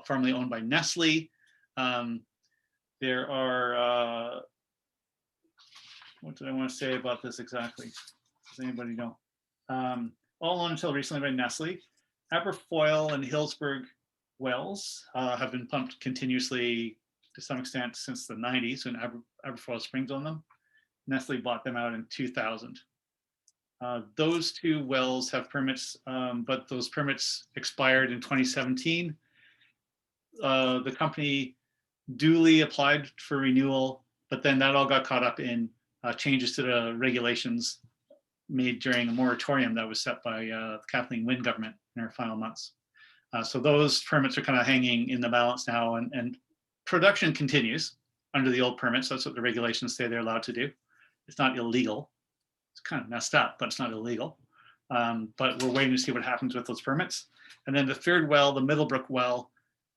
formerly owned by Nestle. There are, what did I want to say about this exactly? Does anybody know? All owned until recently by Nestle. Aberfoyle and Hillsburg wells have been pumped continuously to some extent since the 90s when Aberfoyle Springs owned them. Nestle bought them out in 2000. Those 2 wells have permits, but those permits expired in 2017. The company duly applied for renewal, but then that all got caught up in changes to the regulations made during a moratorium that was set by the Kathleen Wynne government in her final months. So those permits are kind of hanging in the balance now, and production continues under the old permits. That's what the regulations say they're allowed to do. It's not illegal. It's kind of messed up, but it's not illegal. But we're waiting to see what happens with those permits. And then the 3rd well, the Middlebrook well,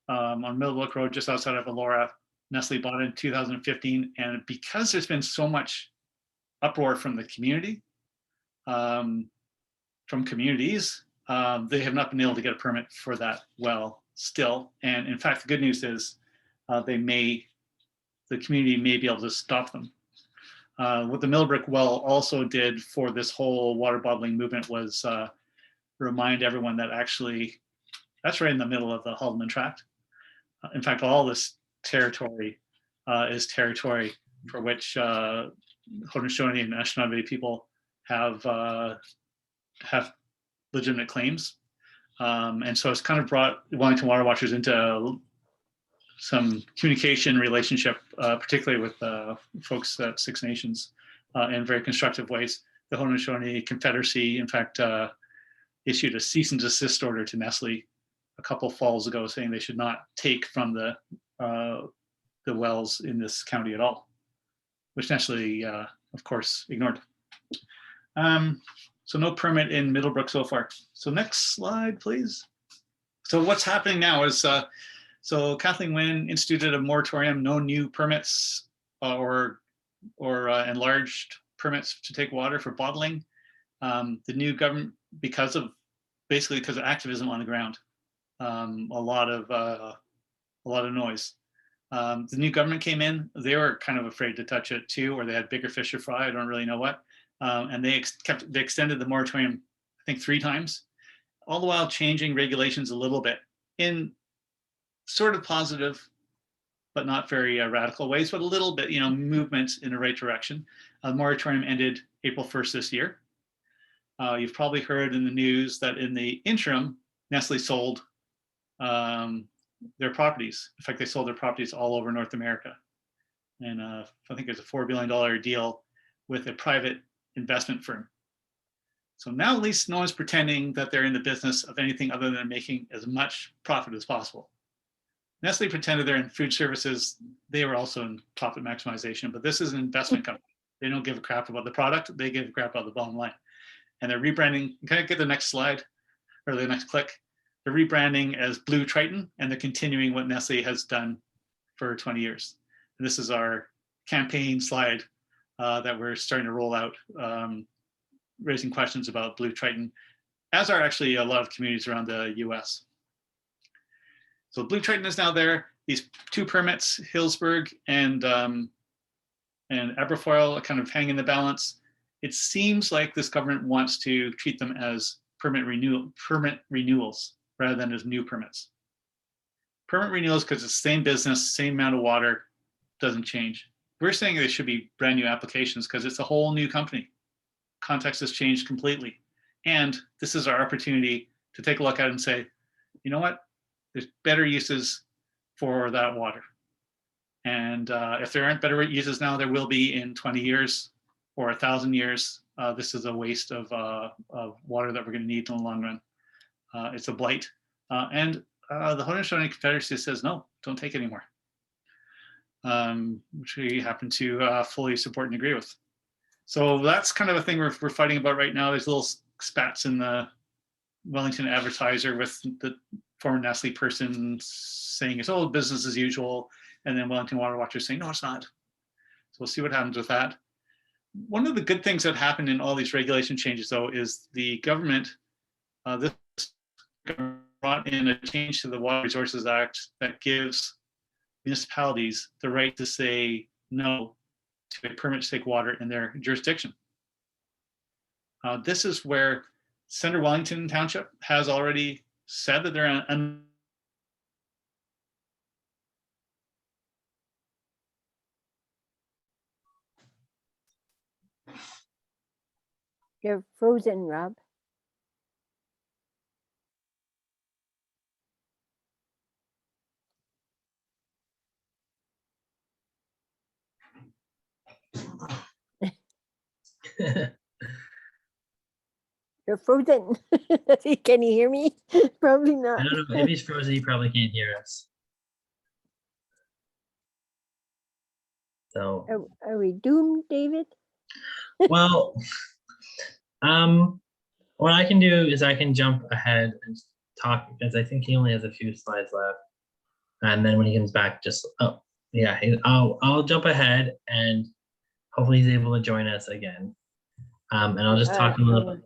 on Middlebrook Road, just outside of Elora, Nestle bought in 2015. And because there's been so much uproar from the community, from communities, they have not been able to get a permit for that well still. And in fact, the good news is the community may be able to stop them. What the Middlebrook well also did for this whole water bottling movement was remind everyone that actually that's right in the middle of the Haldeman Tract. In fact, all this territory is territory for which Haudenosaunee and Anishinaabe people have legitimate claims. And so it's kind of brought Wellington Water Watchers into some communication relationship, particularly with folks at Six Nations in very constructive ways. The Haudenosaunee Confederacy, in fact, issued a cease and desist order to Nestle a couple falls ago, saying they should not take from the wells in this county at all, which Nestle, of course, ignored. So no permit in Middlebrook so far. So next slide, please. So what's happening now is, so Kathleen Wynne instituted a moratorium, no new permits or enlarged permits to take water for bottling. The new government, basically because of activism on the ground, a lot of noise. The new government came in, they were kind of afraid to touch it too, or they had bigger fish to fry, I don't really know what. And they extended the moratorium, I think 3 times, all the while changing regulations a little bit in sort of positive, but not very radical ways, but a little bit, movement in the right direction. The moratorium ended April 1st this year. You've probably heard in the news that in the interim, Nestle sold their properties. In fact, they sold their properties all over North America. And I think there's a $4 billion deal with a private investment firm. So now at least no one's pretending that they're in the business of anything other than making as much profit as possible. Nestle pretended they're in food services. They were also in profit maximization, but this is an investment company. They don't give a crap about the product. They give a crap about the bottom line. And they're rebranding. Can I get the next slide or the next click? They're rebranding as Blue Triton, and they're continuing what Nestle has done for 20 years. And this is our campaign slide that we're starting to roll out, raising questions about Blue Triton, as are actually a lot of communities around the US. So Blue Triton is now there. These 2 permits, Hillsburg and Aberfoyle, are kind of hang in the balance. It seems like this government wants to treat them as permit renewals rather than as new permits. Permit renewals, because it's the same business, same amount of water, doesn't change. We're saying they should be brand new applications because it's a whole new company. Context has changed completely. And this is our opportunity to take a look at it and say, you know what? There's better uses for that water. And if there aren't better uses now, there will be in 20 years or 1,000 years. This is a waste of water that we're going to need in the long run. It's a blight. And the Haudenosaunee Confederacy says, no, don't take anymore. Which we happen to fully support and agree with. So that's kind of a thing we're fighting about right now. There's little spats in the Wellington Advertiser with the former Nestle person saying it's all business as usual, and then Wellington Water Watchers saying, no, it's not. So we'll see what happens with that. One of the good things that happened in all these regulation changes, though, is the government, this government brought in a change to the Water Resources Act that gives municipalities the right to say no to a permit to take water in their jurisdiction. This is where Centre Wellington Township has already said that they're You're frozen, Rob. You're frozen. Can you hear me? Probably not. I don't know. If he's frozen, he probably can't hear us. So, Are we doomed, David? well, what I can do is I can jump ahead and talk, because I think he only has a few slides left. And then when he comes back, I'll jump ahead and hopefully he's able to join us again. And I'll just talk a little bit.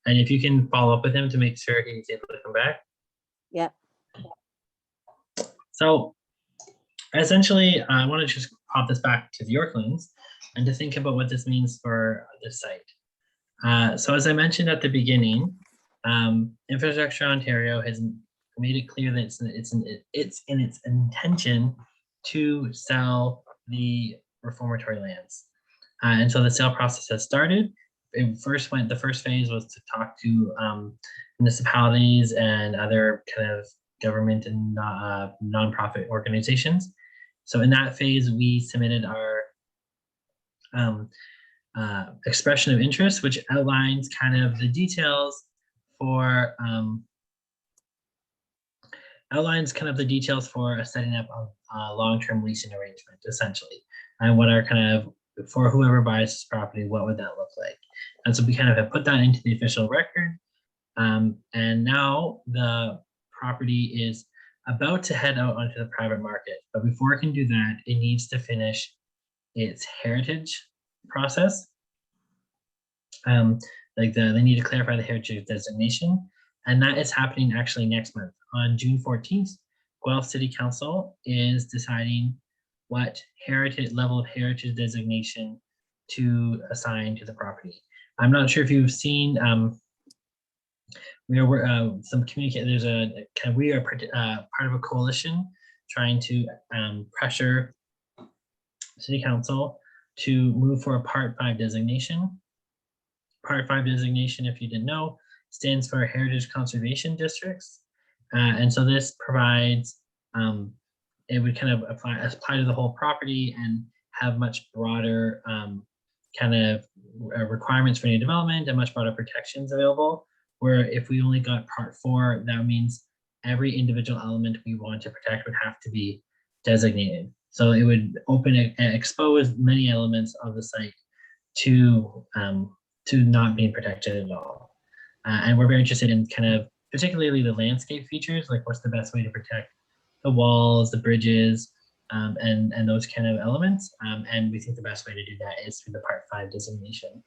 And if you can follow up with him to make sure he's able to come back. Yeah. So essentially, I want to just pop this back to the Yorklands and to think about what this means for this site. So as I mentioned at the beginning, Infrastructure Ontario has made it clear that it's in its intention to sell the reformatory lands. And so the sale process has started. The first phase was to talk to municipalities and other kind of government and nonprofit organizations. So in that phase, we submitted our expression of interest, which outlines kind of the details for setting up a long-term leasing arrangement, essentially, and what are kind of, for whoever buys this property, what would that look like? And so we kind of have put that into the official record. And now the property is about to head out onto the private market. But before it can do that, it needs to finish its heritage process. They need to clarify the heritage designation. And that is happening actually next month. On June 14th, Guelph City Council is deciding what level of heritage designation to assign to the property. I'm not sure if you've seen, we are part of a coalition trying to pressure City Council to move for a Part 5 designation. Part 5 designation, if you didn't know, stands for Heritage Conservation Districts. And so this provides, it would kind of apply to the whole property and have much broader kind of requirements for new development and much broader protections available. Where if we only got Part 4, that means every individual element we want to protect would have to be designated. So it would open and expose many elements of the site to not being protected at all. And we're very interested in kind of particularly the landscape features, like what's the best way to protect the walls, the bridges, and those kind of elements. And we think the best way to do that is through the Part 5 designation.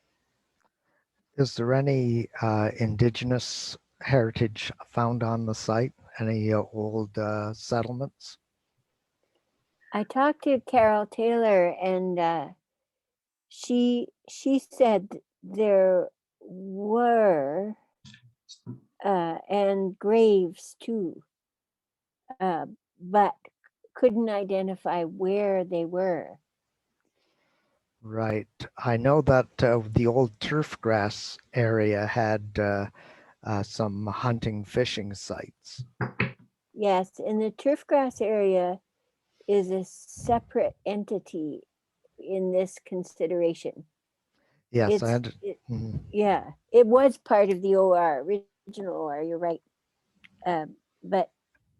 Is there any indigenous heritage found on the site? Any old settlements? I talked to Carol Taylor, and she said there were and graves too, but couldn't identify where they were. Right. I know that the old turf grass area had some hunting, fishing sites. Yes, and the turf grass area is a separate entity in this consideration. Yes, Yeah, it was part of the OR, original OR, you're right. But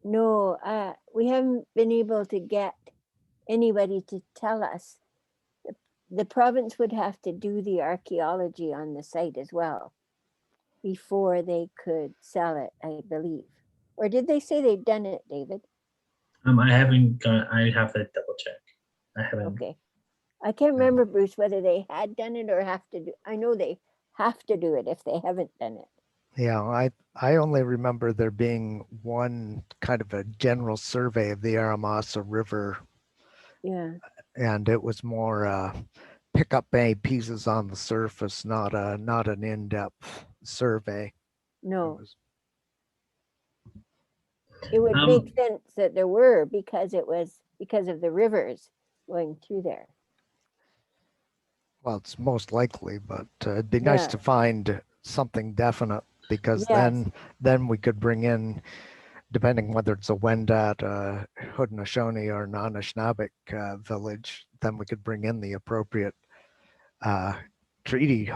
no, we haven't been able to get anybody to tell us. The province would have to do the archaeology on the site as well before they could sell it, I believe. Or did they say they'd done it, David? I haven't got, I'd have to double check. I haven't. Okay. I can't remember, Bruce, whether they had done it or have to do. I know they have to do it if they haven't done it. Yeah, I only remember there being one kind of a general survey of the Aramasa River. Yeah. And it was more pick up any pieces on the surface, not an in-depth survey. No. It would make sense that there were because it was because of the rivers going through there. Well, it's most likely, but it'd be nice to find something definite because then we could bring in, depending whether it's a Wendat, Haudenosaunee, or an Anishinaabe village, then we could bring in the appropriate treaty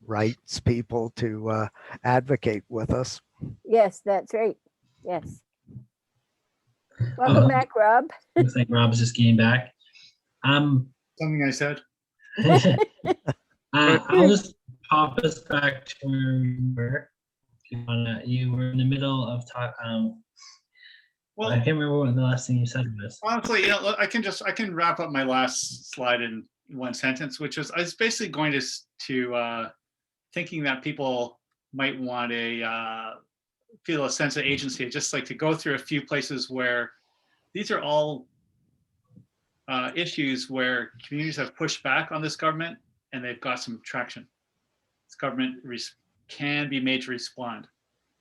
rights people to advocate with us. Yes, that's right. Yes. Welcome back, Rob. Looks like Rob's just getting back. Something I said. I'll just pop us back to where we were. You were in the middle of talking. Well, I can't remember what the last thing you said was. Honestly, I can wrap up my last slide in one sentence, which was I was basically going to thinking that people might want feel a sense of agency, just like to go through a few places where these are all issues where communities have pushed back on this government and they've got some traction. This government can be made to respond.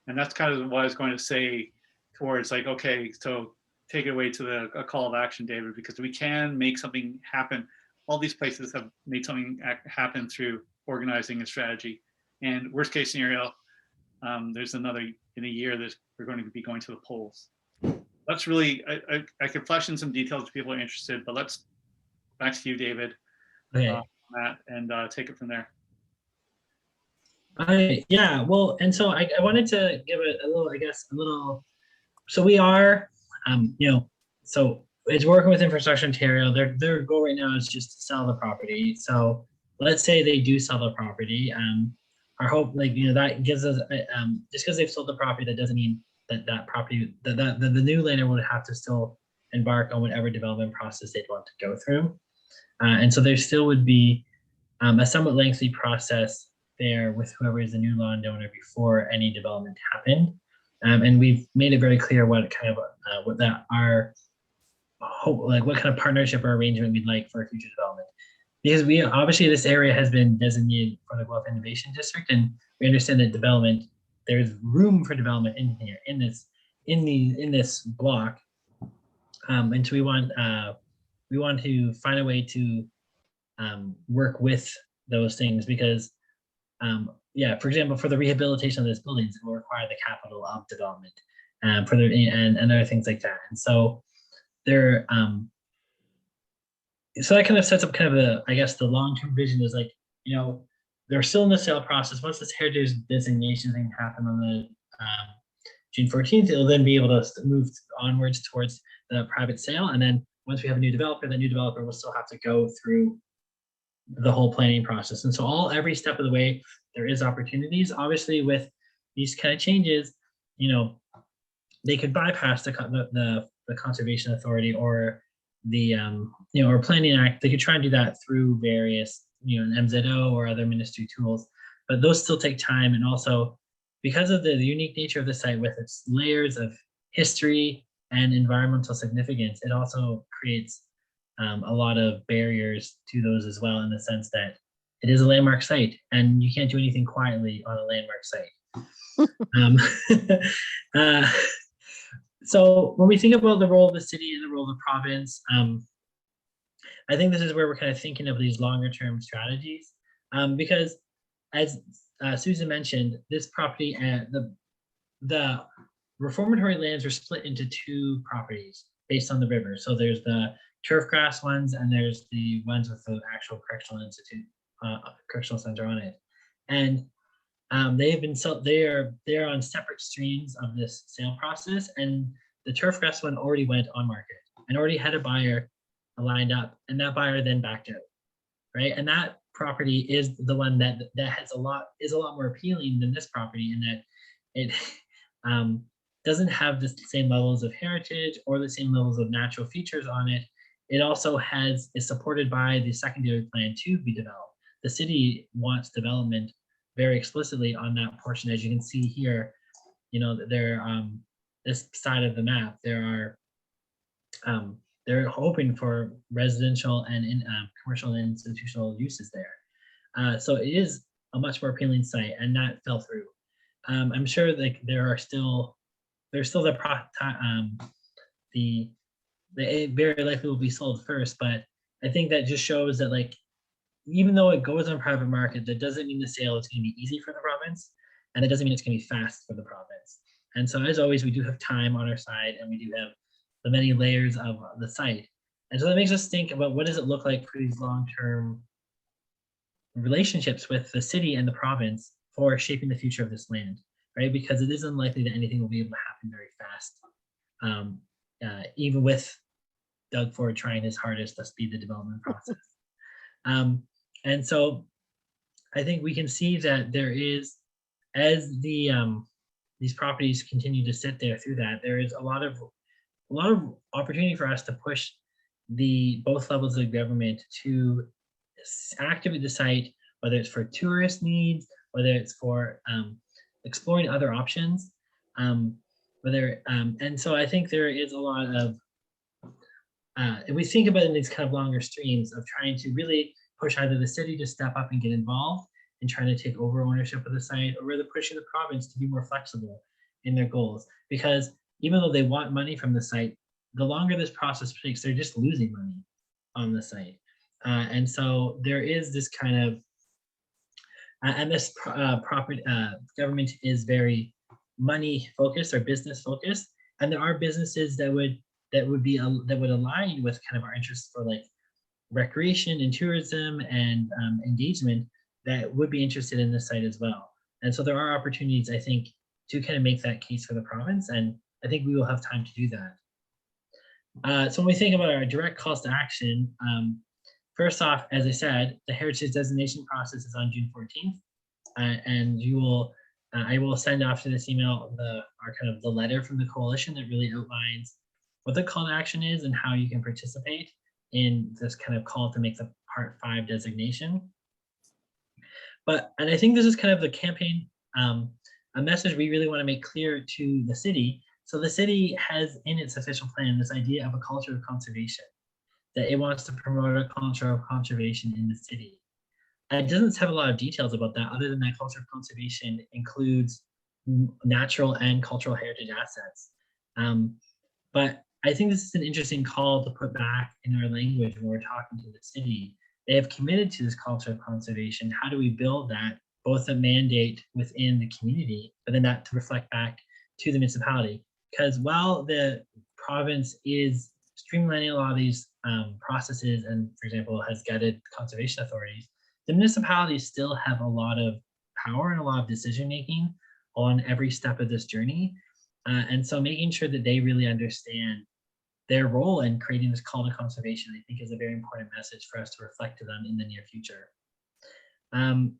And that's kind of what I was going to say towards like, okay, so take it away to a call of action, David, because we can make something happen. All these places have made something happen through organizing and strategy. And worst case scenario, there's another, in a year, we're going to be going to the polls. That's really, I could flesh in some details if people are interested, but back to you, David, Okay. Matt, and take it from there. Yeah, well, and so I wanted to give it a little, I guess, so we are, so it's working with Infrastructure Ontario. Their goal right now is just to sell the property. So let's say they do sell the property. Our hope, that gives us, just because they've sold the property, that doesn't mean that property, the new landowner would have to still embark on whatever development process they'd want to go through. And so there still would be a somewhat lengthy process there with whoever is the new landowner before any development happened. And we've made it very clear what kind of what kind of partnership or arrangement we'd like for future development. Because we obviously, this area has been designated for the Guelph Innovation District, and we understand that there's room for development in here, in this block. And so we want to find a way to work with those things, because for example, for the rehabilitation of those buildings, it will require the capital of development, and other things like that. And so so that kind of sets up kind of the long-term vision is they're still in the sale process. Once this heritage designation thing happened on the June 14th, it'll then be able to move onwards towards the private sale. And then once we have a new developer, the new developer will still have to go through the whole planning process. And so every step of the way, there is opportunities. Obviously, with these kind of changes, they could bypass the Conservation Authority or the or Planning Act. They could try and do that through various an MZO or other ministry tools, but those still take time. And also, because of the unique nature of the site with its layers of history and environmental significance, it also creates a lot of barriers to those as well, in the sense that it is a landmark site and you can't do anything quietly on a landmark site. So when we think about the role of the city and the role of the province, I think this is where we're kind of thinking of these longer term strategies, because as Susan mentioned, this property and the reformatory lands are split into two properties based on the river. So there's the turf grass ones, and there's the ones with the actual correctional center on it. And they're on separate streams of this sale process, and the turf grass one already went on market and already had a buyer lined up, and that buyer then backed out, right? And that property is the one that is a lot more appealing than this property, in that it doesn't have the same levels of heritage or the same levels of natural features on it. It also is supported by the secondary plan to be developed. The city wants development very explicitly on that portion. As you can see here, this side of the map, they're hoping for residential and commercial and institutional uses there. So it is a much more appealing site, and that fell through. I'm sure there's still it very likely will be sold first, but I think that just shows that even though it goes on private market, that doesn't mean the sale is going to be easy for the province, and it doesn't mean it's going to be fast for the province. And so, as always, we do have time on our side, and we do have the many layers of the site. And so that makes us think about, what does it look like for these long-term relationships with the city and the province for shaping the future of this land, right? Because it is unlikely that anything will be able to happen very fast, even with Doug Ford trying his hardest to speed the development process. And so I think we can see that there is, as these properties continue to sit there through that, there is a lot of opportunity for us to push both levels of government to activate the site, whether it's for tourist needs, whether it's for exploring other options, and so I think there is a lot of, if we think about it in these kind of longer streams of trying to really push either the city to step up and get involved in trying to take over ownership of the site, or whether pushing the province to be more flexible in their goals. Because even though they want money from the site, the longer this process takes, they're just losing money on the site. And so there is this kind of And this government is very money focused or business focused, and there are businesses that would align with kind of our interests for like recreation and tourism and engagement that would be interested in this site as well. And so there are opportunities, I think, to kind of make that case for the province, and I think we will have time to do that. So when we think about our direct calls to action, first off, as I said, the heritage designation process is on June 14th, and I will send after this email the letter from the coalition that really outlines what the call to action is and how you can participate in this kind of call to make the Part 5 designation. And I think this is kind of the campaign, a message we really want to make clear to the city. So the city has in its official plan this idea of a culture of conservation, that it wants to promote a culture of conservation in the city. And it doesn't have a lot of details about that, other than that culture of conservation includes natural and cultural heritage assets. But I think this is an interesting call to put back in our language when we're talking to the city. They have committed to this culture of conservation. How do we build that, both a mandate within the community, but then that to reflect back to the municipality? Because while the province is streamlining a lot of these processes and, for example, has gutted conservation authorities, the municipalities still have a lot of power and a lot of decision-making on every step of this journey. And so making sure that they really understand their role in creating this call to conservation, I think, is a very important message for us to reflect to them in the near future. And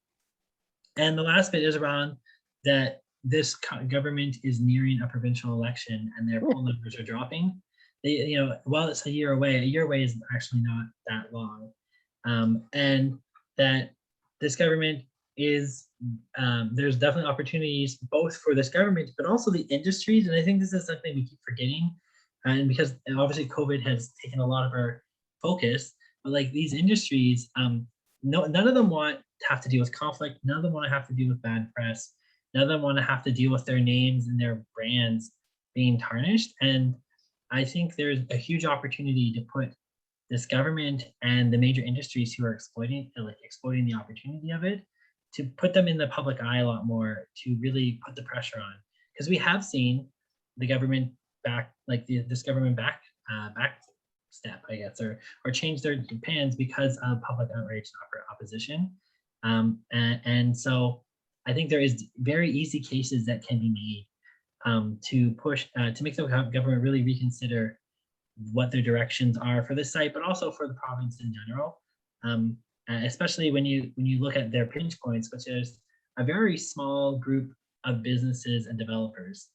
the last bit is around that this government is nearing a provincial election and their poll numbers are dropping. They, while it's a year away is actually not that long. And that this government is, there's definitely opportunities both for this government, but also the industries. And I think this is something we keep forgetting. And because obviously COVID has taken a lot of our focus, but like these industries, none of them want to have to deal with conflict. None of them want to have to deal with bad press. None of them want to have to deal with their names and their brands being tarnished. And I think there's a huge opportunity to put this government and the major industries who are exploiting the opportunity of it, to put them in the public eye a lot more, to really put the pressure on. Because we have seen the government this government back step, I guess, or change their plans because of public outrage and opposition. And so I think there is very easy cases that can be made to push, to make the government really reconsider what their directions are for this site, but also for the province in general. Especially when you look at their pinch points, which is a very small group of businesses and developers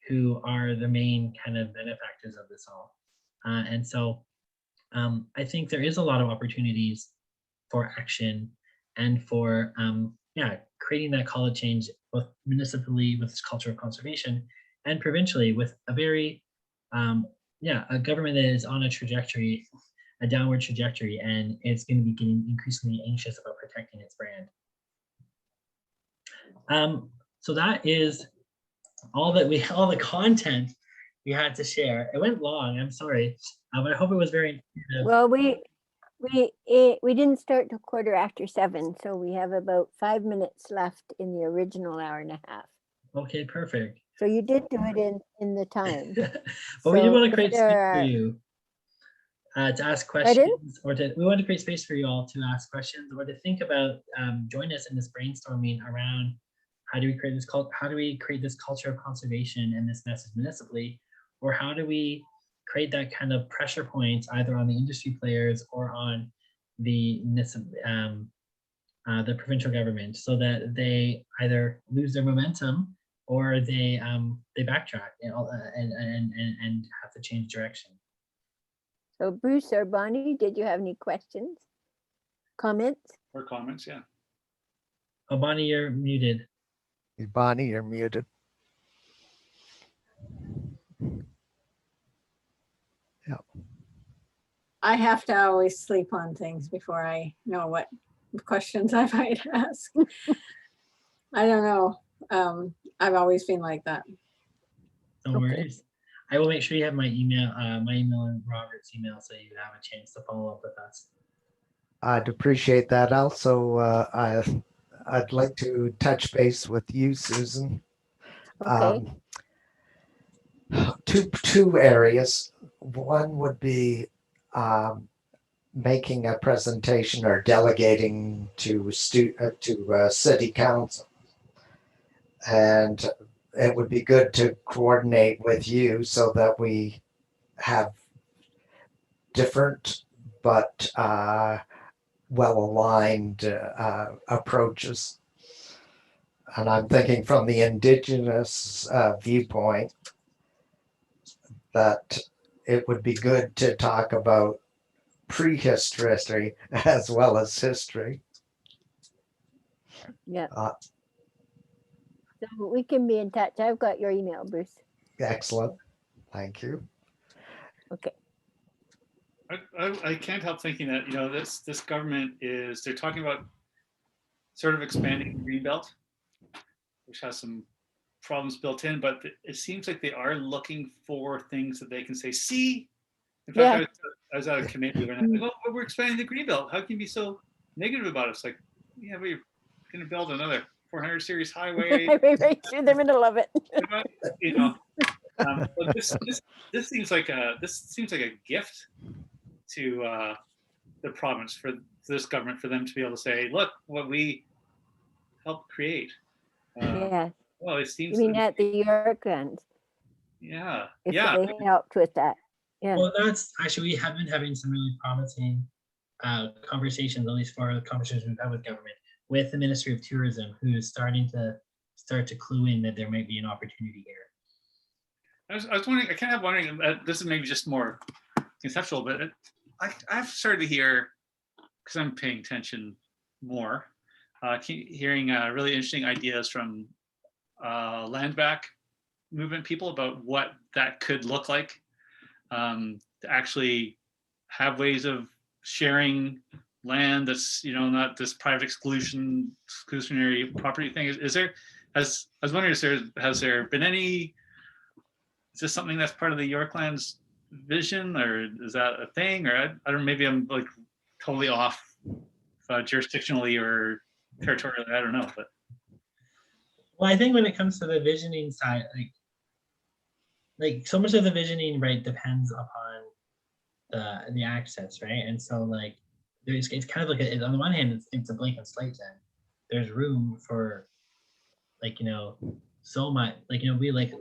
who are the main kind of benefactors of this all. And so I think there is a lot of opportunities for action and for creating that call to change, both municipally with this culture of conservation and provincially with a very a government that is on a downward trajectory, and it's going to be getting increasingly anxious about protecting its brand. So that is all the content we had to share. It went long, I'm sorry, but I hope it was very informative. Well, we didn't start till 7:15, so we have about 5 minutes left in the original hour and a half. Okay, perfect. So you did do it in the time. But we do want to create space for you to ask questions, we want to create space for you all to ask questions or to think about, join us in this brainstorming around how do we create this culture of conservation and this message municipally, or how do we create that kind of pressure point either on the industry players or on the provincial government, so that they either lose their momentum or they backtrack and have to change direction. So Bruce or Bonnie, did you have any questions, comments? Or comments, yeah. Oh, Bonnie, you're muted. Bonnie, you're muted. Yeah. I have to always sleep on things before I know what questions I might ask. I don't know. I've always been like that. No worries. I will make sure you have my email and Robert's email, so you have a chance to follow up with us. I'd appreciate that. Also, I'd like to touch base with you, Susan. Okay. Two areas. One would be making a presentation or delegating to city council, and it would be good to coordinate with you so that we have different but well-aligned approaches. And I'm thinking from the Indigenous viewpoint that it would be good to talk about prehistory as well as history. Yeah. So we can be in touch. I've got your email, Bruce. Excellent. Thank you. Okay. I can't help thinking that, you know, this government they're talking about sort of expanding the Greenbelt, which has some problems built in, but it seems like they are looking for things that they can say, see. In fact, I was at a committee and I'm like, oh, we're expanding the Greenbelt. How can you be so negative about it? It's like, yeah, but you're going to build another 400 series highway. Right through the middle of it. You know, but this seems like a gift to the province, for this government, for them to be able to say, look what we helped create. Yeah. Well, it seems. You mean at the Yorklands? Yeah. If Yeah. they helped with that. Yeah. Well, that's actually, we have been having some really promising conversations, at least for the conversations we've had with government, with the Ministry of Tourism, who is starting to clue in that there might be an opportunity here. I was wondering, I kind of wondering, this is maybe just more conceptual, but I've started to hear, because I'm paying attention more, hearing really interesting ideas from land back movement people about what that could look like, to actually have ways of sharing land that's, you know, not this private exclusionary property thing. I was wondering, has there been any, is this something that's part of the Yorklands vision, or is that a thing? Or I don't know, maybe I'm like totally off jurisdictionally or territorially, I don't know. But well, I think when it comes to the visioning side, like so much of the visioning, right, depends upon the access, right? And so like it's kind of like on the one hand, it's a blank slate. Then there's room for, like, you know, so much, like, you know, we like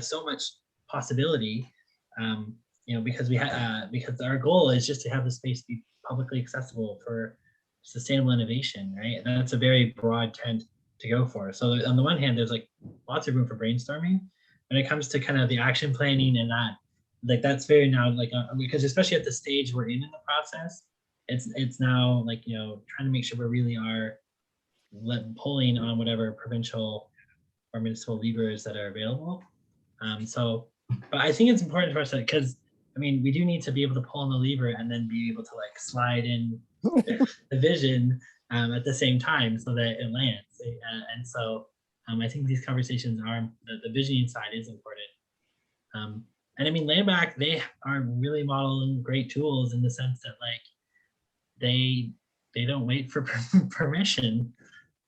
so much possibility, you know, because because our goal is just to have the space be publicly accessible for sustainable innovation, right? And that's a very broad trend to go for. So on the one hand, there's like lots of room for brainstorming. When it comes to kind of the action planning and that, like that's very now like because especially at the stage we're in the process, it's now like, you know, trying to make sure we really are pulling on whatever provincial or municipal levers that are available. But I think it's important for us, because I mean, we do need to be able to pull on the lever and then be able to like slide in the vision at the same time so that it lands. And so I think these conversations are, the visioning side is important. And I mean, Landback, they are really modeling great tools in the sense that like they don't wait for permission.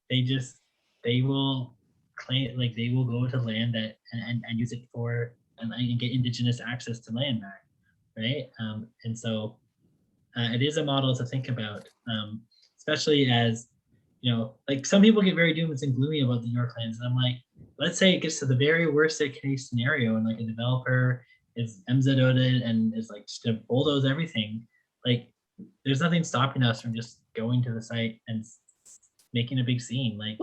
They will claim, like they will go to land that and use it for and get Indigenous access to land back, right? And so it is a model to think about, especially as, you know, like some people get very doomed and gloomy about the Yorklands, and I'm like, let's say it gets to the very worst case scenario, and like a developer is MZO'd and is like just gonna bulldoze everything. Like, there's nothing stopping us from just going to the site and making a big scene, like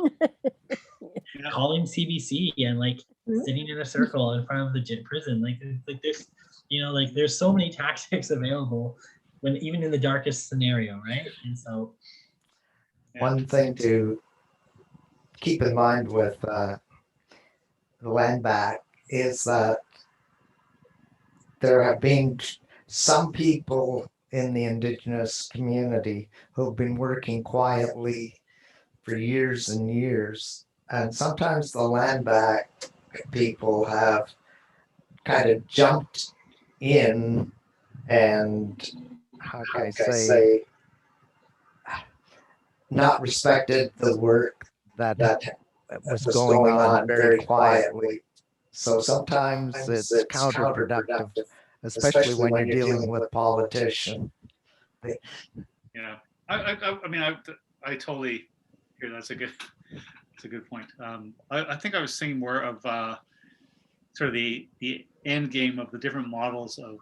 calling CBC and like sitting in a circle in front of the prison. Like there's, you know, like there's so many tactics available when even in the darkest scenario, right? And so one thing to keep in mind with the land back is that there have been some people in the Indigenous community who've been working quietly for years and years. And sometimes the land back people have kind of jumped in and, how can I say, not respected the work that was going on very quietly. So sometimes it's counterproductive, especially when you're dealing with politicians. Yeah, I mean, I totally hear that's a good point. I think I was thinking more of sort of the end game of the different models of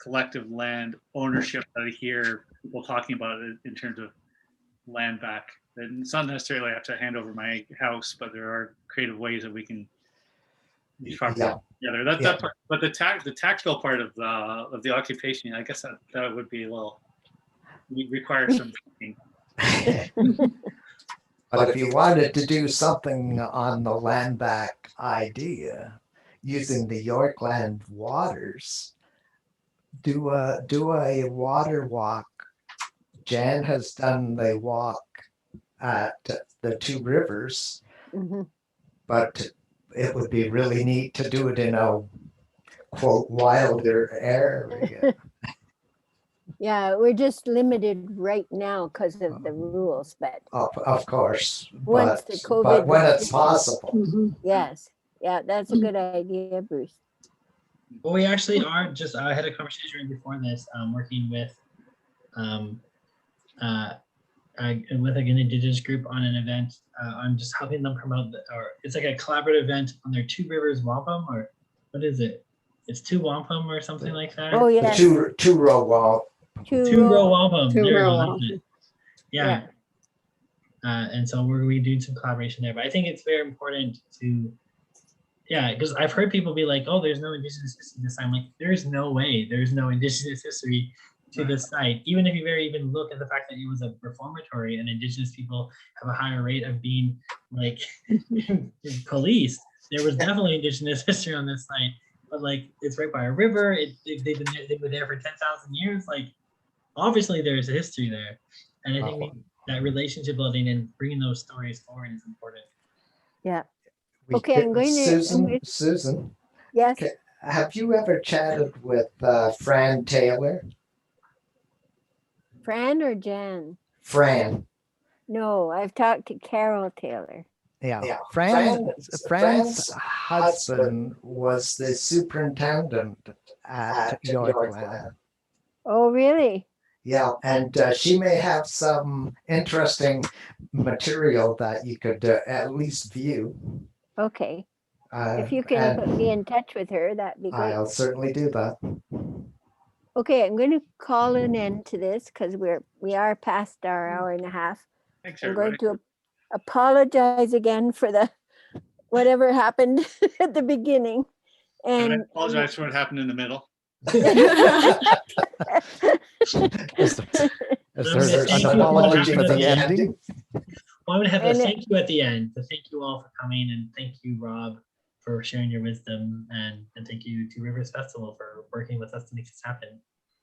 collective land ownership that I hear people talking about in terms of land back. And it's not necessarily I have to hand over my house, but there are creative ways that we can use property together. That part, but the tactical part of the occupation, I guess that would be a little require some thinking. But if you wanted to do something on the land back idea, using the Yorkland waters, do a water walk. Jan has done the walk at the 2Rivers, but it would be really neat to do it in a quote wilder area. Yeah, we're just limited right now because of the rules, but Of course, once the COVID, but when it's possible. yes, yeah, that's a good idea, Bruce. Well, we actually are just, I had a conversation right before this, working with like an indigenous group on an event. I'm just helping them promote, or it's like a collaborative event on their 2Rivers wampum, or what is it? It's 2 wampum or something like that. Oh yeah, Two row wall. 2-row wampum. There you Two-row go. That's wampum. it. Yeah. And so we do some collaboration there, but I think it's very important to, because I've heard people be like, oh, there's no indigenous history this time. Like, there's no way there's no indigenous history to this site. Even if you even look at the fact that it was a reformatory and indigenous people have a higher rate of being like policed, there was definitely indigenous history on this site. But like, it's right by a river. They've been there for 10,000 years. Like, obviously there's a history there. And I think that relationship building and bringing those stories forward is important. yeah. Okay, I'm going to Susan, yes. have you ever chatted with Fran Taylor? Fran or Jan? Fran. No, I've talked to Carol Taylor. Yeah. Fran's husband was the superintendent at Yorkland. Oh, really? Yeah, and she may have some interesting material that you could at least view. Okay. If you can put me in touch with her, that'd be great. I'll certainly do that. Okay, I'm going to call an end to this because we are past our hour and a half. Thanks, I'm everybody. going to apologize again for the whatever happened at the beginning. And I And apologize for what happened in the middle. Is there an apology for the ending? Well, I'm gonna have a And thank you at the end. So thank you all for coming, and thank you, Rob, for sharing your wisdom, and thank you to Rivers Festival for working with us to make this happen.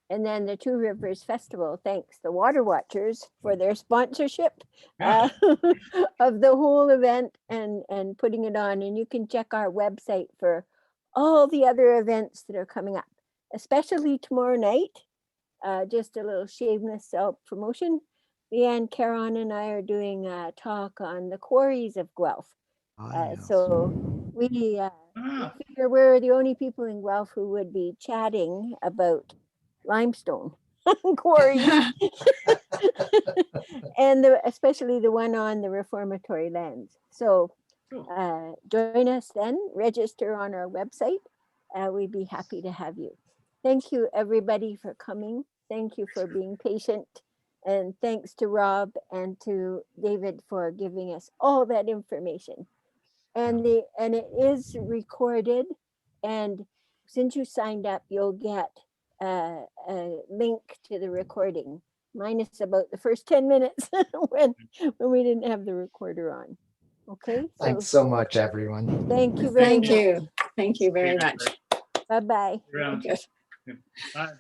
And then the 2Rivers Festival thanks the Water Watchers for their sponsorship Yeah. of the whole event and putting it on. And you can check our website for all the other events that are coming up, especially tomorrow night. Just a little shameless self-promotion. Leanne, Caron, and I are doing a talk on the quarries of Guelph. So we figure we're the only people in Guelph who would be chatting about limestone quarries and especially the one on the reformatory lands. So join us then, register on our website. We'd be happy to have you. Thank you everybody for coming. Thank you for being patient. And thanks to Rob and to David for giving us all that information. And it is recorded. And since you signed up, you'll get a link to the recording, minus about the first 10 minutes when we didn't have the recorder on. Okay. Thanks so much, everyone. Thank you very Thank much. you. Thank you very much. Bye-bye. Around. Good. Bye.